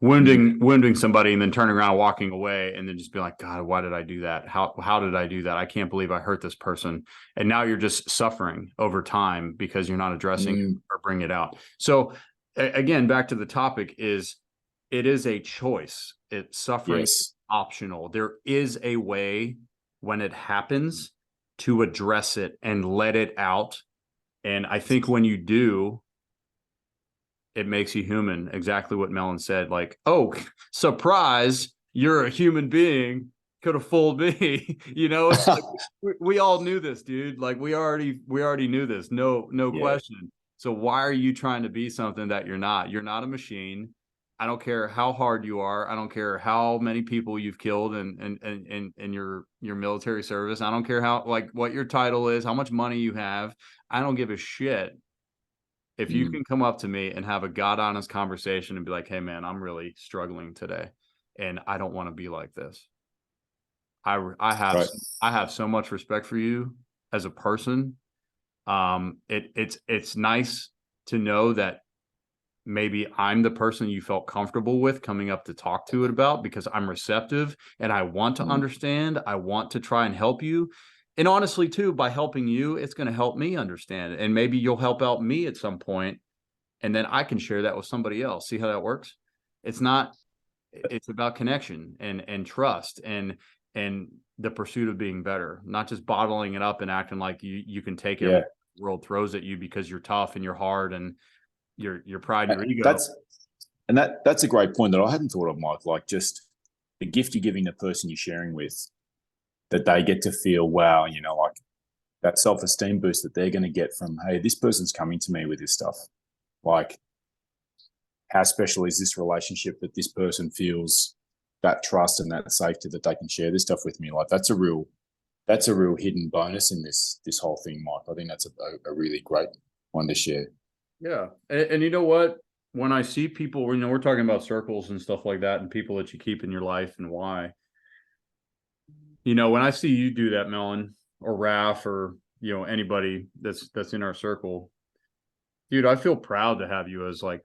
wounding somebody and then turning around, walking away, and then just be like, God, why did I do that? How did I do that? I can't believe I hurt this person. And now you're just suffering over time because you're not addressing it or bring it out. So again, back to the topic it is a choice. Suffering is optional. There is a way when it happens to address it and let it out. And I think when you do, it makes you human. Exactly what Melon said. Like, oh, surprise, you're a human being. Could have fooled me. It's like, we all knew this, dude. Like we already knew this. No question. So why are you trying to be something that you're not? You're not a machine. I don't care how hard you are. I don't care how many people you've killed in your military service. I don't care what your title is, how much money you have. I don't give a shit. If you can come up to me and have a God honest conversation and be like, hey man, I'm really struggling today and I don't want to be like this. I have so much respect for you as a person. It's nice to know that maybe I'm the person you felt comfortable with coming up to talk to it about, because I'm receptive and I want to understand. I want to try and help you. And honestly, too, by helping you, it's going to help me understand. And maybe you'll help out me at some point, and then I can share that with somebody else. See how that works? It's about connection and trust and the pursuit of being better, not just bottling it up and acting like you can take everything the world throws at you because you're tough and you're hard and your pride and your ego. That's a great point that I hadn't thought of, Mike. Like just the gift you're giving the person you're sharing with, that they get to feel, wow, like that self-esteem boost that they're going to get from, hey, this person's coming to me with this stuff. Like, how special is this relationship that this person feels that trust and that safety that they can share this stuff with me? Like, that's a real hidden bonus in this whole thing, Mike. I think that's a really great one to share. Yeah. And you know what? When I see people, we're talking about circles and stuff like that and people that you keep in your life and why. When I see you do that, Melon or Raph or, anybody that's in our circle, dude, I feel proud to have you as like,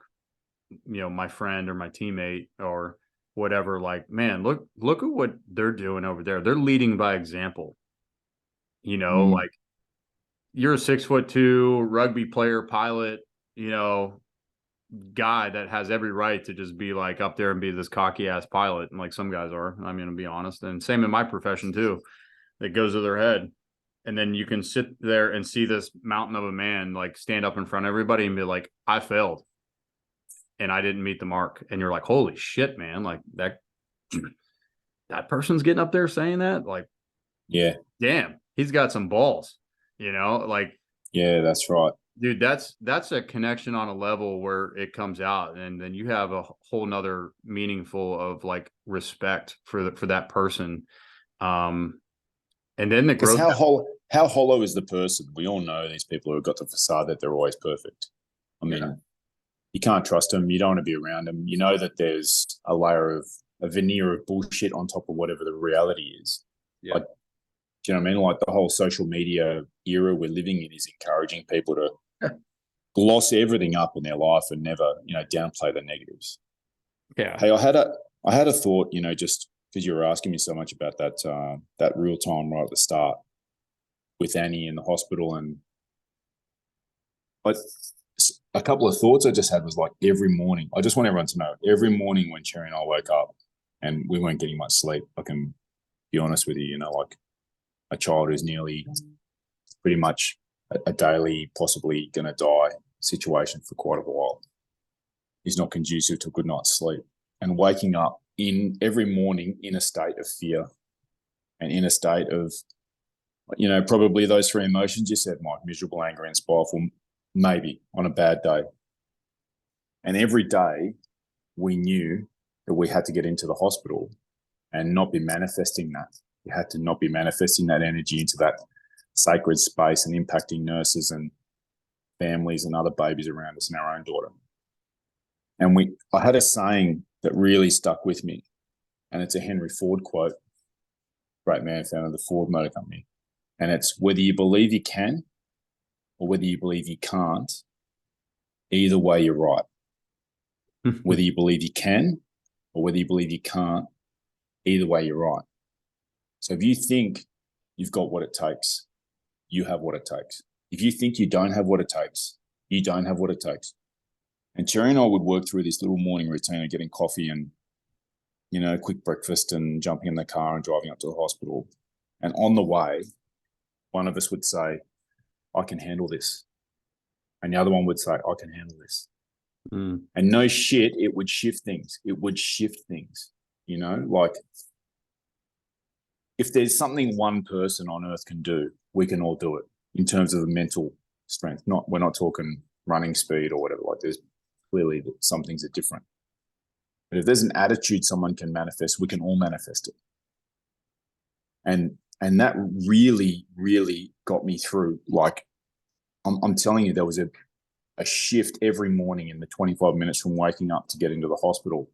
my friend or my teammate or whatever. Like, man, look at what they're doing over there. They're leading by example. Like you're a 6'2" rugby player, pilot, guy that has every right to just be like up there and be this cocky ass pilot. And like some guys are, I'm going to be honest. And same in my profession too, that goes to their head. And then you can sit there and see this mountain of a man, like stand up in front of everybody and be like, I failed and I didn't meet the mark. And you're like, holy shit, man. Like that person's getting up there saying that, like, yeah, damn, he's got some balls, like, yeah, that's right. Dude, that's a connection on a level where it comes out, and then you have a whole nother meaningful of like respect for that person. And then the growth. How hollow is the person? We all know these people who have got the facade that they're always perfect. I mean, you can't trust them. You don't want to be around them. You know that there's a veneer of bullshit on top of whatever the reality is. Yeah. Like, do you know what I mean? Like the whole social media era we're living in is encouraging people to gloss everything up in their life and never, downplay the negatives. Yeah. Hey, I had a thought, just because you were asking me so much about that real time right at the start with Annie in the hospital, and a couple of thoughts I just had was like every morning. I just want everyone to know every morning when Cherry and I woke up and we weren't getting much sleep, I can be honest with you, like a child who's nearly pretty much a daily, possibly going to die situation for quite a while is not conducive to a good night's sleep. And waking up in every morning in a state of fear and in a state of, probably those three emotions you said, Mike: miserable, angry, and spiteful, maybe on a bad day. And every day we knew that we had to get into the hospital and not be manifesting that. We had to not be manifesting that energy into that sacred space and impacting nurses and families and other babies around us and our own daughter. And I had a saying that really stuck with me, and it's a Henry Ford quote, great man, founder of the Ford Motor Company. And it's, whether you believe you can or whether you believe you can't, either way you're right. Whether you believe you can or whether you believe you can't, either way you're right. So if you think you've got what it takes, you have what it takes. If you think you don't have what it takes, you don't have what it takes. And Cherry and I would work through this little morning routine of getting coffee and, quick breakfast and jumping in the car and driving up to the hospital. And on the way, one of us would say, I can handle this. And the other one would say, I can handle this. And no shit, it would shift things. It would shift things, like if there's something one person on earth can do, we can all do it in terms of the mental strength. We're not talking running speed or whatever. Like, there's clearly some things are different. But if there's an attitude someone can manifest, we can all manifest it. And that really, really got me through. Like, I'm telling you, there was a shift every morning in the 25 minutes from waking up to getting to the hospital.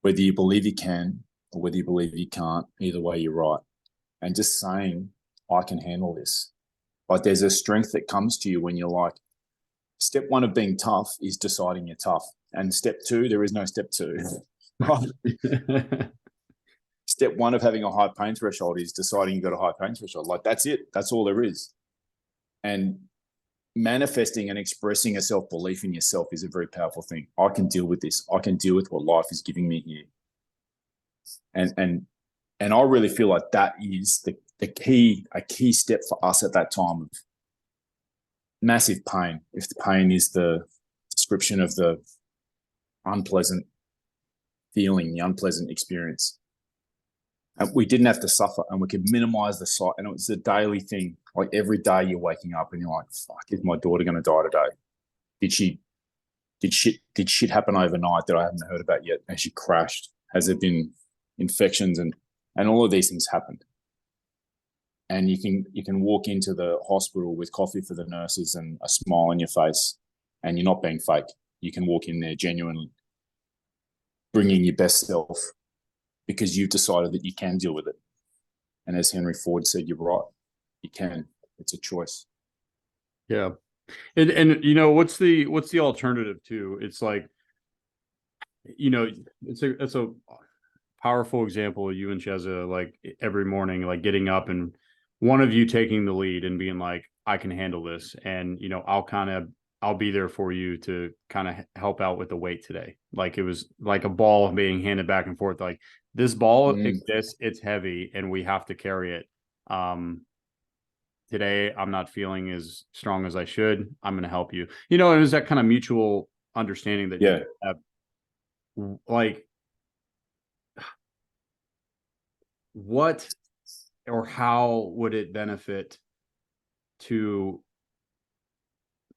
Whether you believe you can or whether you believe you can't, either way you're right. And just saying, I can handle this. Like, there's a strength that comes to you when you're like, step one of being tough is deciding you're tough. And step two, there is no step two. Step one of having a high pain threshold is deciding you've got a high pain threshold. Like, that's it. That's all there is. And manifesting and expressing a self-belief in yourself is a very powerful thing. I can deal with this. I can deal with what life is giving me here. And I really feel like that is a key step for us at that time of massive pain. If the pain is the description of the unpleasant feeling, the unpleasant experience. And we didn't have to suffer, and we could minimize the sight. And it was a daily thing. Like, every day you're waking up and you're like, fuck, is my daughter going to die today? Did shit happen overnight that I haven't heard about yet? Has she crashed? Has there been infections? And all of these things happened. And you can walk into the hospital with coffee for the nurses and a smile on your face, and you're not being fake. You can walk in there genuinely, bringing your best self, because you've decided that you can deal with it. And as Henry Ford said, you're right. You can. It's a choice. Yeah. And what's the alternative too? It's like, it's a powerful example of you and Cheza, like, every morning, like, getting up and one of you taking the lead and being like, I can handle this. And, I'll be there for you to kind of help out with the weight today. Like, it was like a ball being handed back and forth. Like, this ball exists, it's heavy, and we have to carry it. Today, I'm not feeling as strong as I should. I'm going to help you. And it was that kind of mutual understanding that you have. Like, what or how would it benefit to,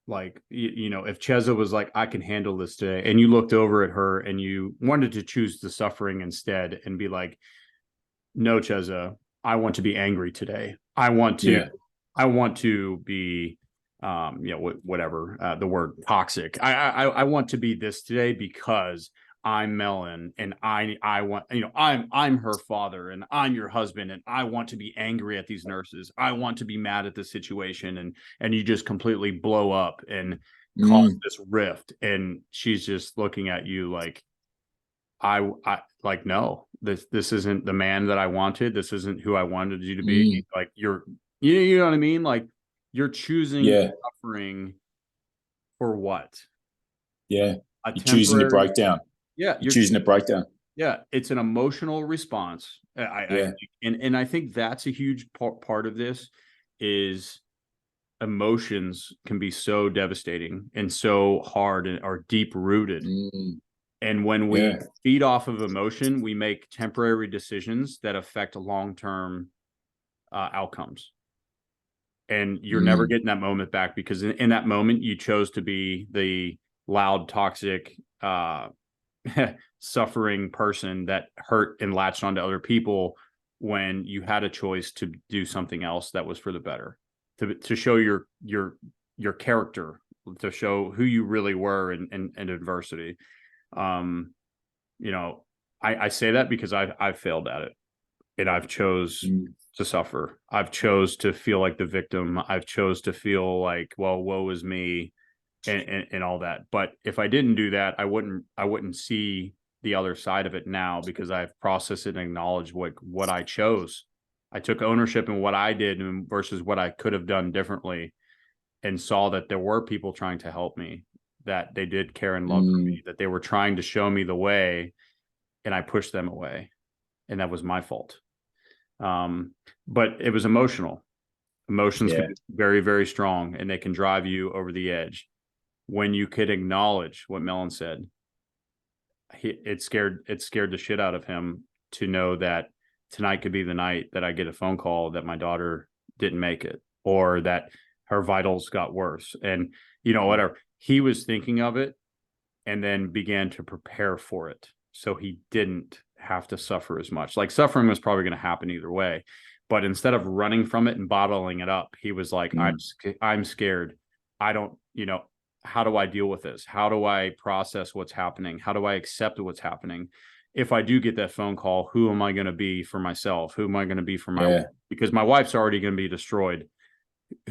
like, if Cheza was like, I can handle this today, and you looked over at her and you wanted to choose the suffering instead and be like, no, Cheza, I want to be angry today. I want to be, whatever, the word toxic. I want to be this today because I'm Melon, and I want, I'm her father, and I'm your husband, and I want to be angry at these nurses. I want to be mad at the situation, and you just completely blow up and cause this rift. And she's just looking at you like, I like, no, this isn't the man that I wanted. This isn't who I wanted you to be. Like, you know what I mean? Like, you're choosing suffering for what? Yeah. You're choosing to break down. Yeah. You're choosing to break down. Yeah, it's an emotional response. Yeah. And I think that's a huge part of this is emotions can be so devastating and so hard and are deep rooted. Mm, And when we yeah. feed off of emotion, we make temporary decisions that affect long-term outcomes. And you're never Mm, getting that moment back because in that moment, you chose to be the loud, toxic, suffering person that hurt and latched onto other people when you had a choice to do something else that was for the better, to show your character, to show who you really were in adversity. You know, I say that because I've failed at it, and I've chose mm, to suffer. I've chose to feel like the victim. I've chose to feel like, well, woe is me, and all that. But if I didn't do that, I wouldn't see the other side of it now because I've processed it and acknowledged what I chose. I took ownership in what I did versus what I could have done differently, and saw that there were people trying to help me, that they did care and love for mm, me, that they were trying to show me the way, and I pushed them away, and that was my fault. But it was emotional. Emotions can yeah. be very, very strong, and they can drive you over the edge. When you could acknowledge what Melon said, it scared the shit out of him to know that tonight could be the night that I get a phone call that my daughter didn't make it, or that her vitals got worse. And whatever, he was thinking of it and then began to prepare for it, so he didn't have to suffer as much. Like, suffering was probably going to happen either way, but instead of running from it and bottling it up, he was like, Mm, I'm scared. I don't, how do I deal with this? How do I process what's happening? How do I accept what's happening? If I do get that phone call, who am I going to be for myself? Who am I going to be for my wife? yeah. Because my wife's already going to be destroyed.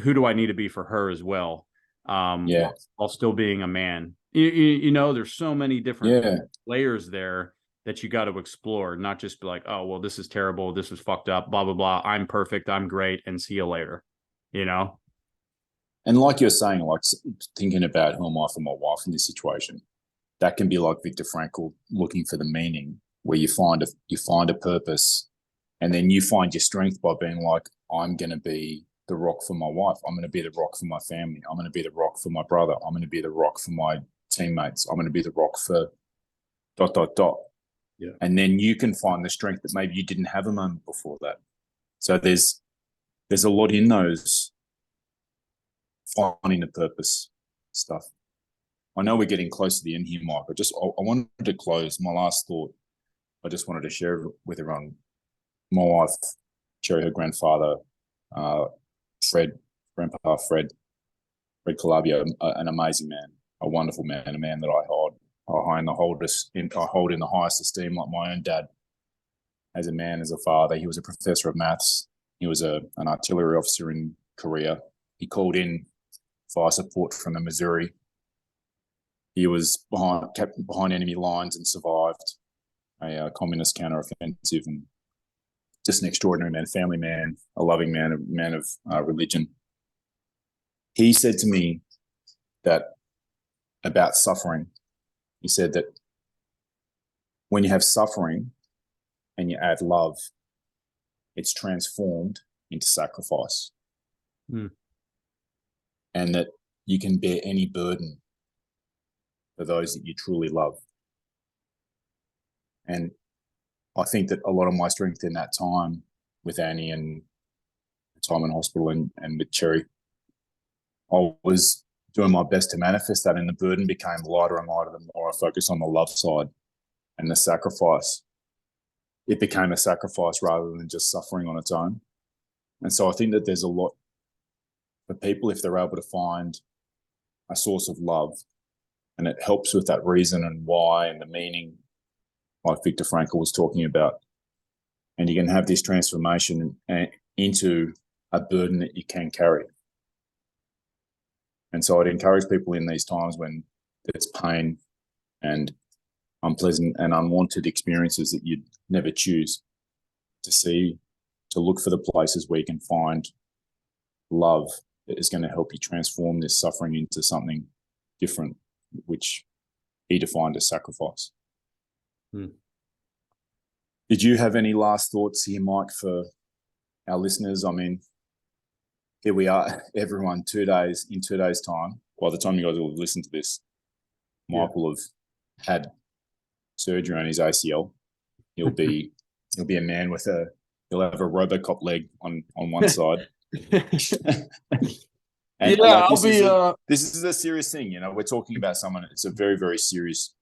Who do I need to be for her as well? Yeah. While still being a man. There's so many different Yeah. layers there that you got to explore, not just be like, oh, well, this is terrible, this is fucked up, blah, blah, blah. I'm perfect, I'm great, and see you later. You know? And like you're saying, like thinking about who am I for my wife in this situation, that can be like Viktor Frankl looking for the meaning, where you find a purpose, and then you find your strength by being like, I'm going to be the rock for my wife. I'm going to be the rock for my family. I'm going to be the rock for my brother. I'm going to be the rock for my teammates. I'm going to be the rock for dot, dot, dot. Yeah. And then you can find the strength that maybe you didn't have a moment before that. So there's a lot in those finding the purpose stuff. I know we're getting close to the end here, Mike. I wanted to close. My last thought, I just wanted to share with everyone. My wife, Cherry, her grandfather, Grandpa Fred Calabia, an amazing man, a wonderful man, a man that I hold in the highest esteem, like my own dad. As a man, as a father, he was a professor of maths. He was an artillery officer in Korea. He called in fire support from the Missouri. He was kept behind enemy lines and survived a communist counteroffensive, and just an extraordinary man, family man, a loving man, a man of religion. He said to me that about suffering, he said that when you have suffering and you add love, it's transformed into sacrifice. Mm. And that you can bear any burden for those that you truly love. And I think that a lot of my strength in that time with Annie and the time in hospital and with Cherry, I was doing my best to manifest that, and the burden became lighter and lighter the more I focused on the love side and the sacrifice. It became a sacrifice rather than just suffering on its own. And so I think that there's a lot for people if they're able to find a source of love, and it helps with that reason and why and the meaning, like Viktor Frankl was talking about. And you can have this transformation into a burden that you can carry. And so I'd encourage people in these times when there's pain and unpleasant and unwanted experiences that you'd never choose, to look for the places where you can find love that is going to help you transform this suffering into something different, which he defined as sacrifice. Hmm. Did you have any last thoughts here, Mike, for our listeners? I mean, here we are, everyone, 2 days, in 2 days' time. By the time you guys will listen to this, Mike will have had surgery on his ACL. He'll be a man with he'll have a RoboCop leg on one side. And yeah, like, this is a serious thing. You know, we're talking about someone. It's a very, very serious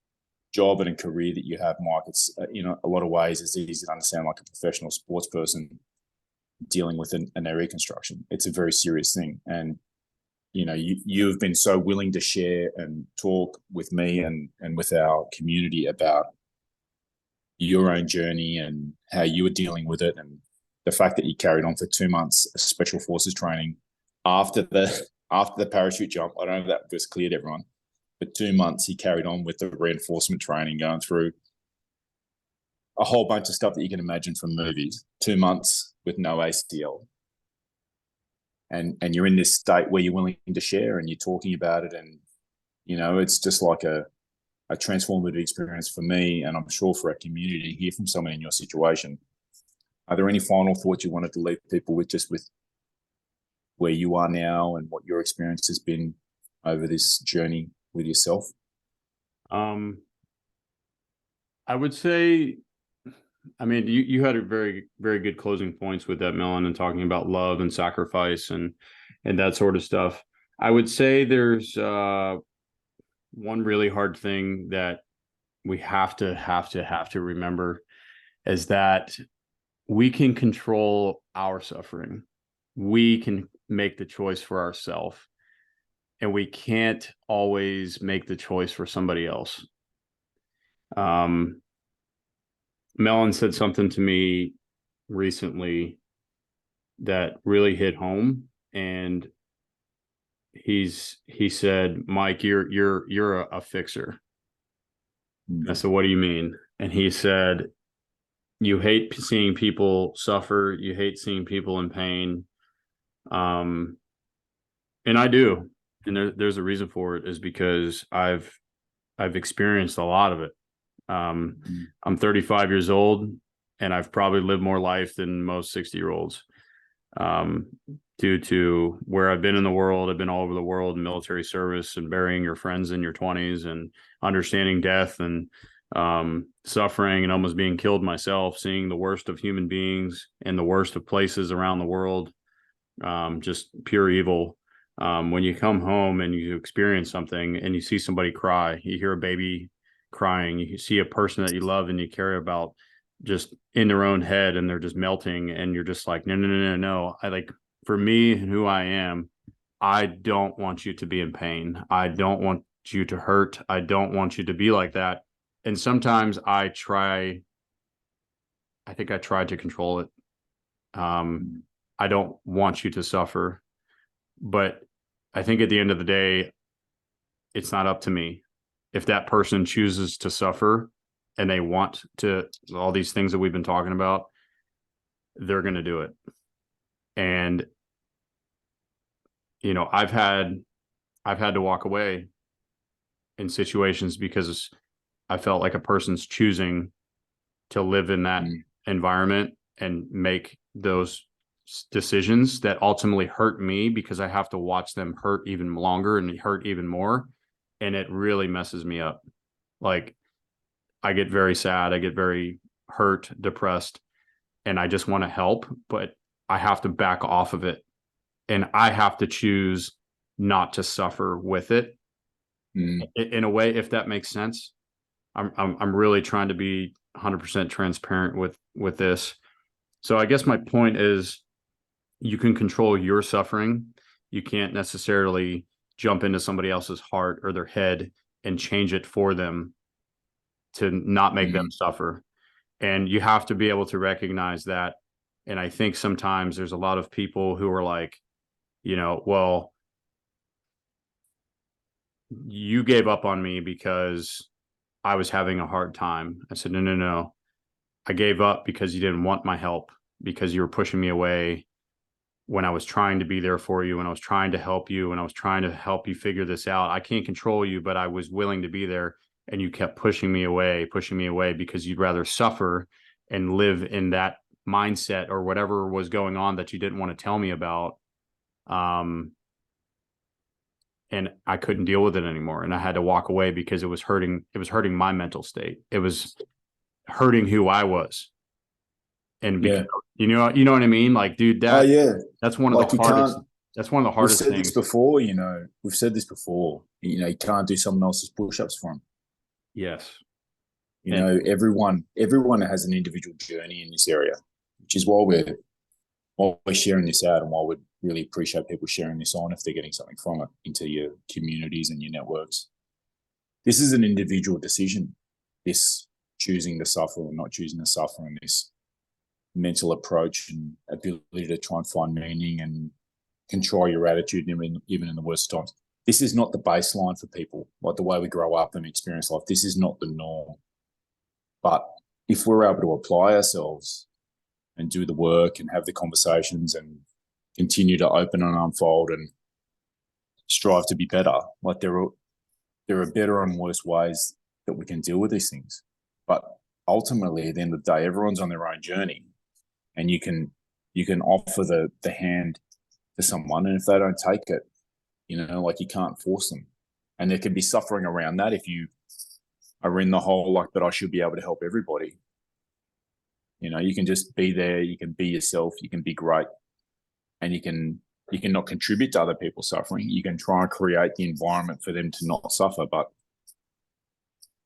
job and a career that you have, Mike. It's a lot of ways it's easy to understand, like a professional sports person dealing with an knee reconstruction. It's a very serious thing, and you've been so willing to share and talk with me and with our community about your own journey and how you were dealing with it, and the fact that you carried on for 2 months of special forces training after the parachute jump. I don't know if that was clear to everyone, but 2 months he carried on with the reinforcement training, going through a whole bunch of stuff that you can imagine from movies. 2 months with no ACL. And you're in this state where you're willing to share and you're talking about it. And, it's just like a transformative experience for me, and I'm sure for our community to hear from someone in your situation. Are there any final thoughts you wanted to leave people with, just with where you are now and what your experience has been over this journey with yourself? I would say, I mean, you had a very, very good closing points with that, Melon, and talking about love and sacrifice and that sort of stuff. I would say there's one really hard thing that we have to remember is that we can control our suffering. We can make the choice for ourselves, and we can't always make the choice for somebody else. Melon said something to me recently that really hit home, and he said, "Mike, you're a fixer." I said, "What do you mean?" And he said, "You hate seeing people suffer. You hate seeing people in pain." And I do. And there's a reason for it, is because I've experienced a lot of it. I'm 35 years old, and I've probably lived more life than most 60-year-olds. Due to where I've been in the world. I've been all over the world in military service, and burying your friends in your 20s, and understanding death and suffering, and almost being killed myself, seeing the worst of human beings and the worst of places around the world, just pure evil. When you come home and you experience something and you see somebody cry, you hear a baby crying, you see a person that you love and you care about just in their own head, and they're just melting, and you're just like, no. For me and who I am, I don't want you to be in pain. I don't want you to hurt. I don't want you to be like that. And sometimes I think I tried to control it. I don't want you to suffer, but I think at the end of the day, it's not up to me. If that person chooses to suffer and they want to, all these things that we've been talking about, they're going to do it. And I've had to walk away in situations because I felt like a person's choosing to live in that environment and make those decisions that ultimately hurt me, because I have to watch them hurt even longer and hurt even more. And it really messes me up. Like, I get very sad. I get very hurt, depressed, and I just want to help, but I have to back off of it. And I have to choose not to suffer with it in a way, if that makes sense. I'm really trying to be 100% transparent with this. So I guess my point is, you can control your suffering. You can't necessarily jump into somebody else's heart or their head and change it for them to not make them suffer. And you have to be able to recognize that. And I think sometimes there's a lot of people who are like, well, you gave up on me because I was having a hard time. I said, no. I gave up because you didn't want my help, because you were pushing me away when I was trying to be there for you, when I was trying to help you, when I was trying to help you figure this out. I can't control you, but I was willing to be there, and you kept pushing me away because you'd rather suffer and live in that mindset or whatever was going on that you didn't want to tell me about. And I couldn't deal with it anymore. And I had to walk away because it was hurting my mental state. It was hurting who I was. And because, you know what I mean? Like, dude, that's one of like the hardest. That's one of the hardest things. We've said this before, you can't do someone else's push-ups for them. Yes. Everyone has an individual journey in this area, which is why we're sharing this out, and why we'd really appreciate people sharing this on if they're getting something from it into your communities and your networks. This is an individual decision, this choosing to suffer or not choosing to suffer, and this mental approach and ability to try and find meaning and control your attitude even in the worst times. This is not the baseline for people, like the way we grow up and experience life. This is not the norm. But if we're able to apply ourselves and do the work and have the conversations and continue to open and unfold and strive to be better, like there are better and worse ways that we can deal with these things. But ultimately, at the end of the day, everyone's on their own journey, and you can offer the hand to someone, and if they don't take it, like, you can't force them. And there can be suffering around that if you are in the whole, like, but I should be able to help everybody. You can just be there, you can be yourself, you can be great, and you can not contribute to other people's suffering. You can try and create the environment for them to not suffer. But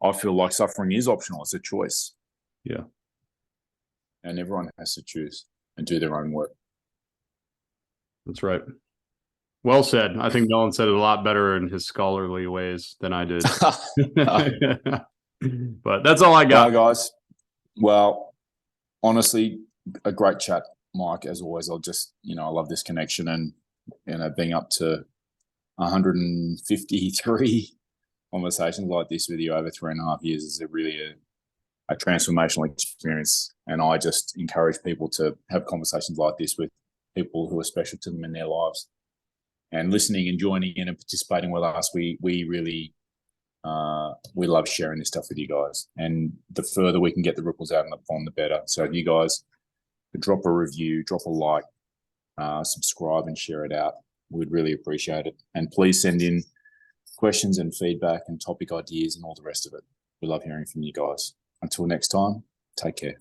I feel like suffering is optional. It's a choice. Yeah. And everyone has to choose and do their own work. That's right. Well said. I think Melon said it a lot better in his scholarly ways than I did. But that's all I got. Well, guys. Well, honestly, a great chat, Mike, as always. I love this connection, and being up to 153 conversations like this with you over 3.5 years is really a transformational experience. And I just encourage people to have conversations like this with people who are special to them in their lives, and listening and joining in and participating with us. We really we love sharing this stuff with you guys, and the further we can get the ripples out in the pond, the better. So if you guys could drop a review, drop a like, subscribe and share it out, we'd really appreciate it. And please send in questions and feedback and topic ideas and all the rest of it. We love hearing from you guys. Until next time, take care.